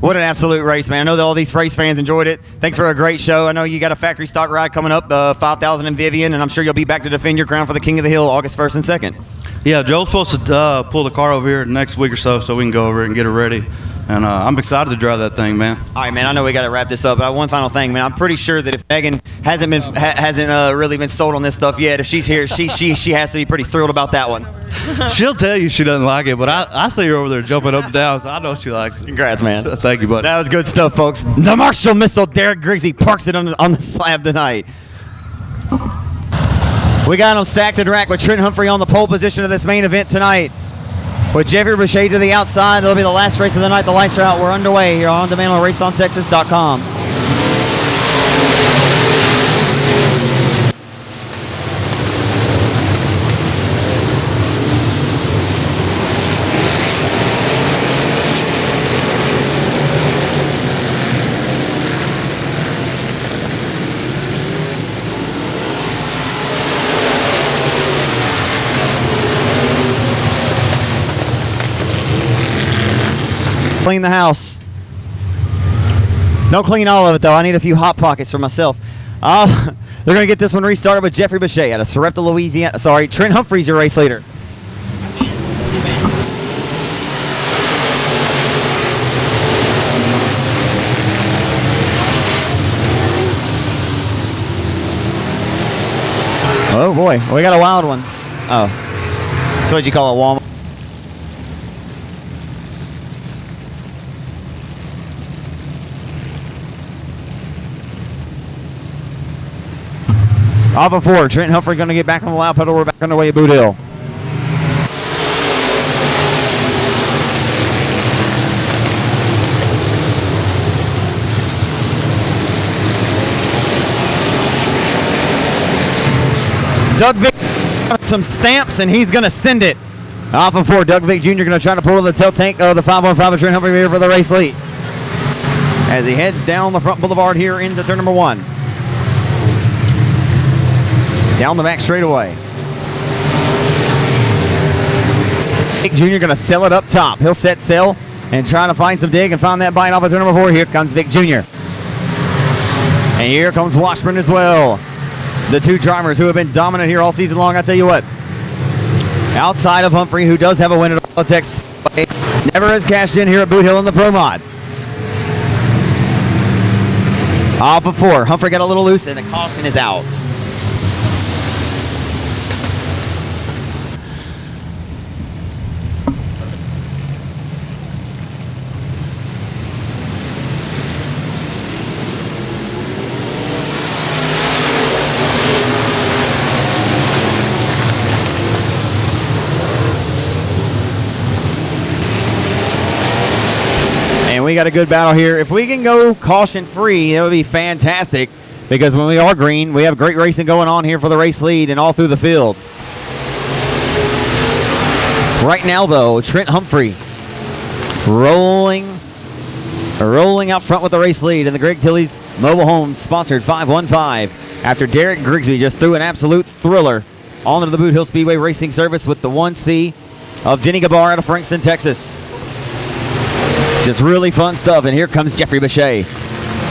What an absolute race, man! I know that all these race fans enjoyed it. Thanks for a great show. I know you got a factory stock ride coming up, 5,000 in Vivian, and I'm sure you'll be back to defend your crown for the King of the Hill August 1st and 2nd. Yeah, Joe's supposed to pull the car over here next week or so we can go over and get it ready. And I'm excited to drive that thing, man. All right, man. I know we got to wrap this up, but one final thing, man. I'm pretty sure that if Megan hasn't really been sold on this stuff yet, if she's here, she has to be pretty thrilled about that one. She'll tell you she doesn't like it, but I see her over there jumping up and down, so I know she likes it. Congrats, man. Thank you, buddy. That was good stuff, folks. The Marshall Missile, Derek Grigsby parks it on the slab tonight. We got them stacked and racked with Trent Humphrey on the pole position of this main event tonight. With Jeffrey Boucher to the outside, it'll be the last race of the night. The lights are out. We're underway here on demand on RaceOnTexas.com. Clean the house. Don't clean all of it, though. I need a few hot pockets for myself. They're going to get this one restarted with Jeffrey Boucher out of Sarepta, Louisiana. Sorry, Trent Humphrey's your race leader. Oh boy, we got a wild one. Oh, that's what you call a Walmart. Off of 4, Trent Humphrey going to get back on the loud pedal. We're back underway at Boot Hill. Doug Vick some stamps, and he's going to send it. Off of 4, Doug Vick Jr. going to try to pull the tail tank of the 515 of Trent Humphrey here for the race lead. As he heads down the front boulevard here into turn number 1. Down the back straightaway. Vick Jr. going to sell it up top. He'll set sail and try to find some dig and find that bite off of turn number 4. Here comes Vick Jr. And here comes Washburn as well. The two drivers who have been dominant here all season long. I tell you what, outside of Humphrey, who does have a win at All-Tex, never has cashed in here at Boot Hill in the Pro Mod. Off of 4, Humphrey got a little loose and the caution is out. We got a good battle here. If we can go caution free, that would be fantastic, because when we are green, we have great racing going on here for the race lead and all through the field. Right now, though, Trent Humphrey rolling out front with the race lead in the Greg Tilley's Mobile Homes sponsored 515 after Derek Grigsby just threw an absolute thriller onto the Boot Hill Speedway Racing Service with the 1C of Denny Gabar out of Frankston, Texas. Just really fun stuff, and here comes Jeffrey Bechet.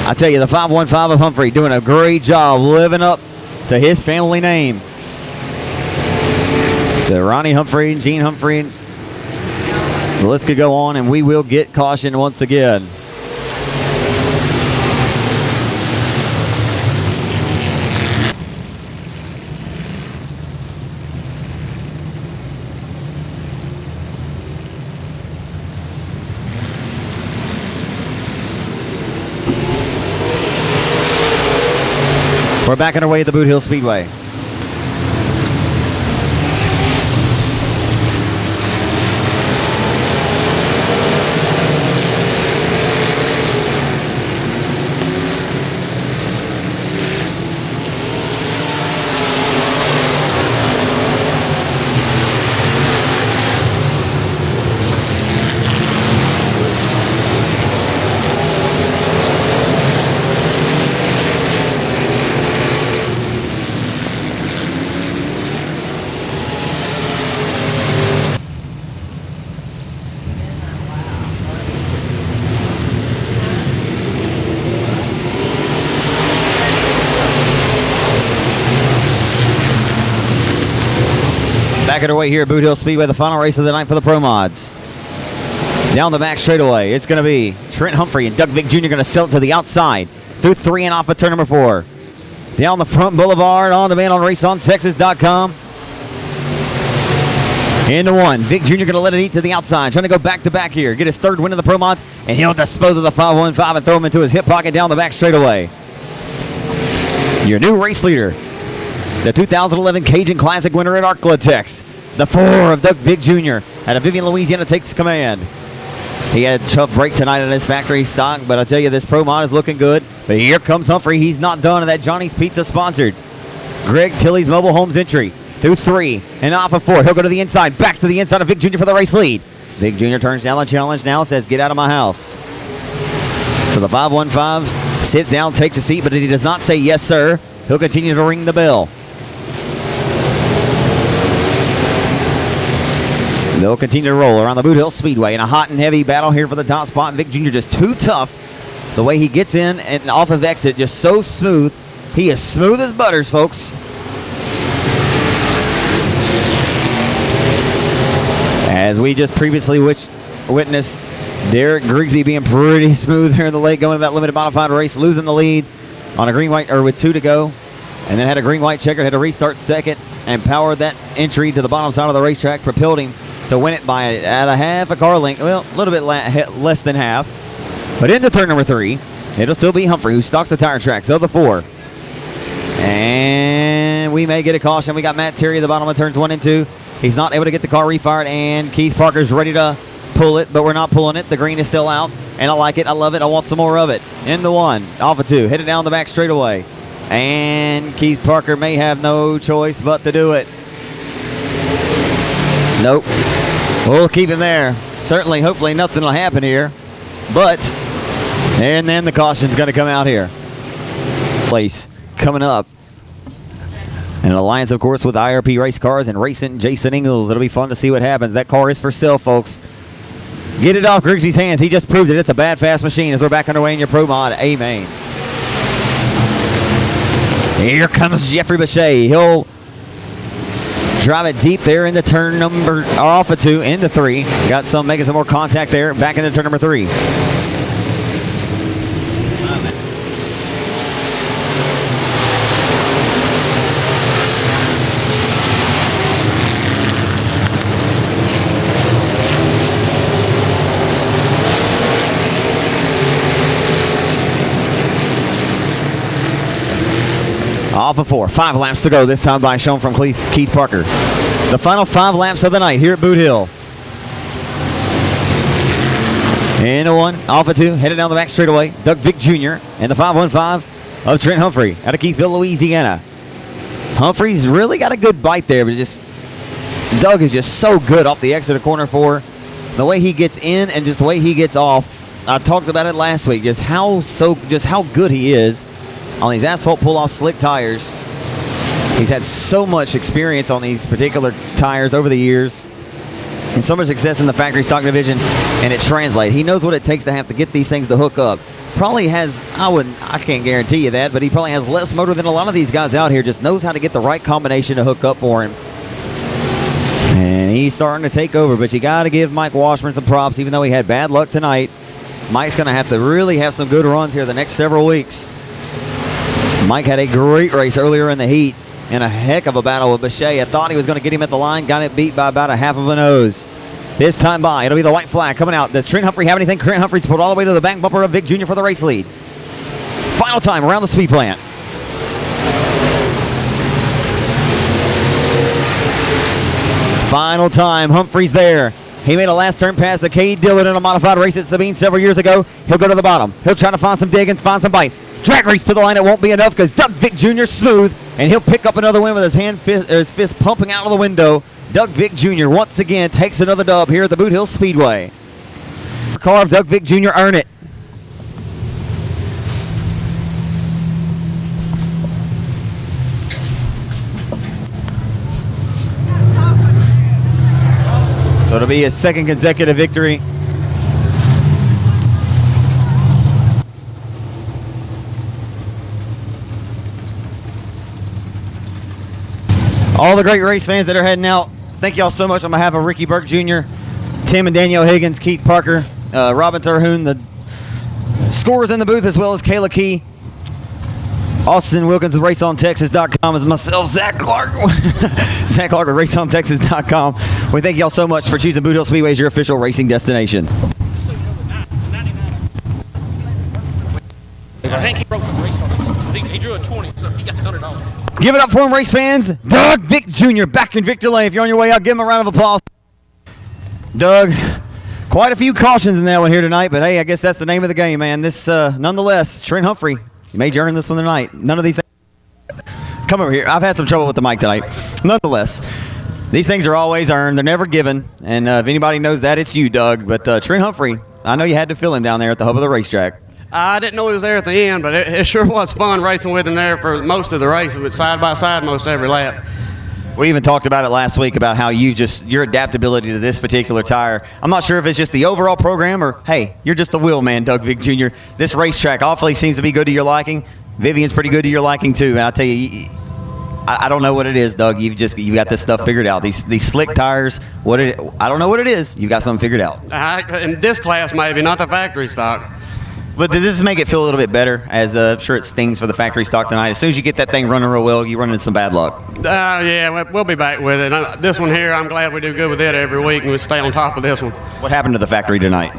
I tell you, the 515 of Humphrey doing a great job living up to his family name. To Ronnie Humphrey and Gene Humphrey. The list could go on, and we will get caution once again. We're back underway at the Boot Hill Speedway. Back underway here at Boot Hill Speedway, the final race of the night for the Pro Mods. Down the back straightaway, it's going to be Trent Humphrey and Doug Vick Jr. going to sell it to the outside through 3 and off of turn number 4. Down the front boulevard, on demand on RaceOnTexas.com. Into 1. Vick Jr. going to let it eat to the outside, trying to go back to back here, get his 3rd win of the Pro Mods, and he'll dispose of the 515 and throw him into his hip pocket down the back straightaway. Your new race leader, the 2011 Cajun Classic winner at Arklatex. The 4 of Doug Vick Jr. out of Vivian, Louisiana takes command. He had a tough break tonight in his factory stock, but I tell you, this Pro Mod is looking good. But here comes Humphrey. He's not done in that Johnny's Pizza sponsored Greg Tilley's Mobile Homes entry. Through 3 and off of 4. He'll go to the inside, back to the inside of Vick Jr. for the race lead. Vick Jr. turns down the challenge now, says, get out of my house. So the 515 sits down, takes a seat, but he does not say yes, sir. He'll continue to ring the bell. They'll continue to roll around the Boot Hill Speedway in a hot and heavy battle here for the top spot. Vick Jr. just too tough. The way he gets in and off of exit, just so smooth. He is smooth as butters, folks. As we just previously witnessed, Derek Grigsby being pretty smooth here in the late going to that limited modified race, losing the lead on a green white or with 2 to go. and then had a green-white checker, had to restart second, and powered that entry to the bottom side of the racetrack, propelled him to win it by at a half a car length, well, a little bit less than half. But into turn number 3, it'll still be Humphrey, who stalks the tire tracks of the 4. And we may get a caution. We got Matt Terry at the bottom of turns 1 and 2. He's not able to get the car refired, and Keith Parker's ready to pull it, but we're not pulling it. The green is still out, and I like it. I love it. I want some more of it. Into 1, off of 2, headed down the back straightaway. And Keith Parker may have no choice but to do it. Nope. We'll keep him there. Certainly, hopefully nothing will happen here. But, and then the caution's going to come out here. Place coming up. An alliance, of course, with IRP Race Cars and Racing Jason Ingalls. It'll be fun to see what happens. That car is for sale, folks. Get it off Grigsby's hands. He just proved it. It's a bad, fast machine as we're back underway in your Pro Mod. Amen. Here comes Jeffrey Bechet. He'll drive it deep there into turn number, off of 2, into 3. Got some, making some more contact there. Back into turn number 3. Off of 4. 5 laps to go, this time by shown from Keith Parker. The final 5 laps of the night here at Boot Hill. Into 1, off of 2, headed down the back straightaway. Doug Vick Jr. and the 515 of Trent Humphrey out of Keithville, Louisiana. Humphrey's really got a good bite there, but just Doug is just so good off the exit of corner 4. The way he gets in and just the way he gets off. I talked about it last week, just how good he is on these asphalt pull-off slick tires. He's had so much experience on these particular tires over the years and so much success in the factory stock division, and it translates. He knows what it takes to have to get these things to hook up. Probably has, I can't guarantee you that, but he probably has less motor than a lot of these guys out here. Just knows how to get the right combination to hook up for him. And he's starting to take over, but you got to give Mike Washburn some props, even though he had bad luck tonight. Mike's going to have to really have some good runs here the next several weeks. Mike had a great race earlier in the heat and a heck of a battle with Bechet. I thought he was going to get him at the line, got it beat by about a half of a nose. This time by, it'll be the white flag coming out. Does Trent Humphrey have anything? Trent Humphrey's pulled all the way to the back bumper of Vic Jr. for the race lead. Final time around the speed plant. Final time, Humphrey's there. He made a last turn pass to Cade Dillon in a modified race at Sabine several years ago. He'll go to the bottom. He'll try to find some diggings, find some bite. Drag race to the line, it won't be enough because Doug Vick Jr. smooth, and he'll pick up another win with his fist pumping out of the window. Doug Vick Jr. once again takes another dub here at the Boothill Speedway. Car of Doug Vick Jr. earn it. So it'll be his second consecutive victory. All the great race fans that are heading out, thank y'all so much on behalf of Ricky Burke Jr., Tim and Danielle Higgins, Keith Parker, Robin Terhune, the scorers in the booth, as well as Kayla Key, Austin Wilkins with RaceOnTexas.com, as myself, Zach Clark. Zach Clark with RaceOnTexas.com. We thank y'all so much for choosing Boothill Speedway as your official racing destination. I think he broke the race car. He drew a 20, so he got $100. Give it up for him, race fans. Doug Vick Jr. back in victory lane. If you're on your way out, give him a round of applause. Doug, quite a few cautions in that one here tonight, but hey, I guess that's the name of the game, man. This, nonetheless, Trent Humphrey, you made you earn this one tonight. None of these things. Come over here. I've had some trouble with the mic tonight. Nonetheless, these things are always earned. They're never given. And if anybody knows that, it's you, Doug. But Trent Humphrey, I know you had to fill him down there at the hub of the racetrack. I didn't know he was there at the end, but it sure was fun racing with him there for most of the race, with side by side most every lap. We even talked about it last week about how your adaptability to this particular tire. I'm not sure if it's just the overall program or, hey, you're just the wheel man, Doug Vick Jr. This racetrack awfully seems to be good to your liking. Vivian's pretty good to your liking too. And I'll tell you, I don't know what it is, Doug. You got this stuff figured out. These slick tires. I don't know what it is. You got something figured out. In this class, maybe not the factory stock. But does this make it feel a little bit better? As I'm sure it stings for the factory stock tonight. As soon as you get that thing running real well, you run into some bad luck. Yeah, we'll be back with it. This one here, I'm glad we do good with it every week, and we stay on top of this one. What happened to the factory tonight?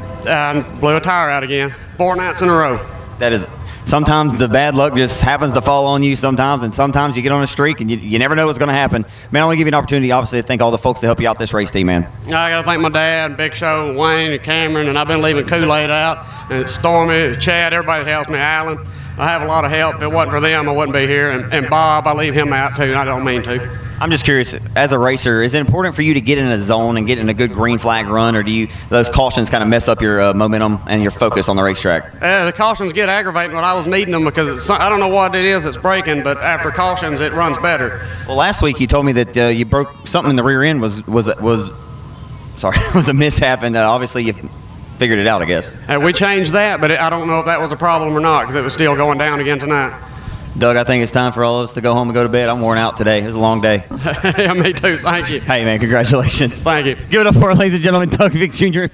Blew a tire out again, 4 nights in a row. That is, sometimes the bad luck just happens to fall on you sometimes, and sometimes you get on a streak and you never know what's going to happen. Man, I want to give you an opportunity, obviously, to thank all the folks that help you out this race team, man. I got to thank my dad, Big Show, Wayne, and Cameron, and I've been leaving Kool-Aid out, and Stormy, Chad, everybody that helps me, Alan. I have a lot of help. If it wasn't for them, I wouldn't be here. And Bob, I leave him out too, and I don't mean to. I'm just curious, as a racer, is it important for you to get in a zone and get in a good green flag run, or do those cautions kind of mess up your momentum and your focus on the racetrack? The cautions get aggravating when I was needing them because I don't know what it is that's breaking, but after cautions, it runs better. Well, last week you told me that you broke something in the rear end was a mishap, and obviously you figured it out, I guess. We changed that, but I don't know if that was a problem or not because it was still going down again tonight. Doug, I think it's time for all of us to go home and go to bed. I'm worn out today. It was a long day. Yeah, me too. Thank you. Hey, man, congratulations. Thank you. Give it up for, ladies and gentlemen, Doug Vick Jr.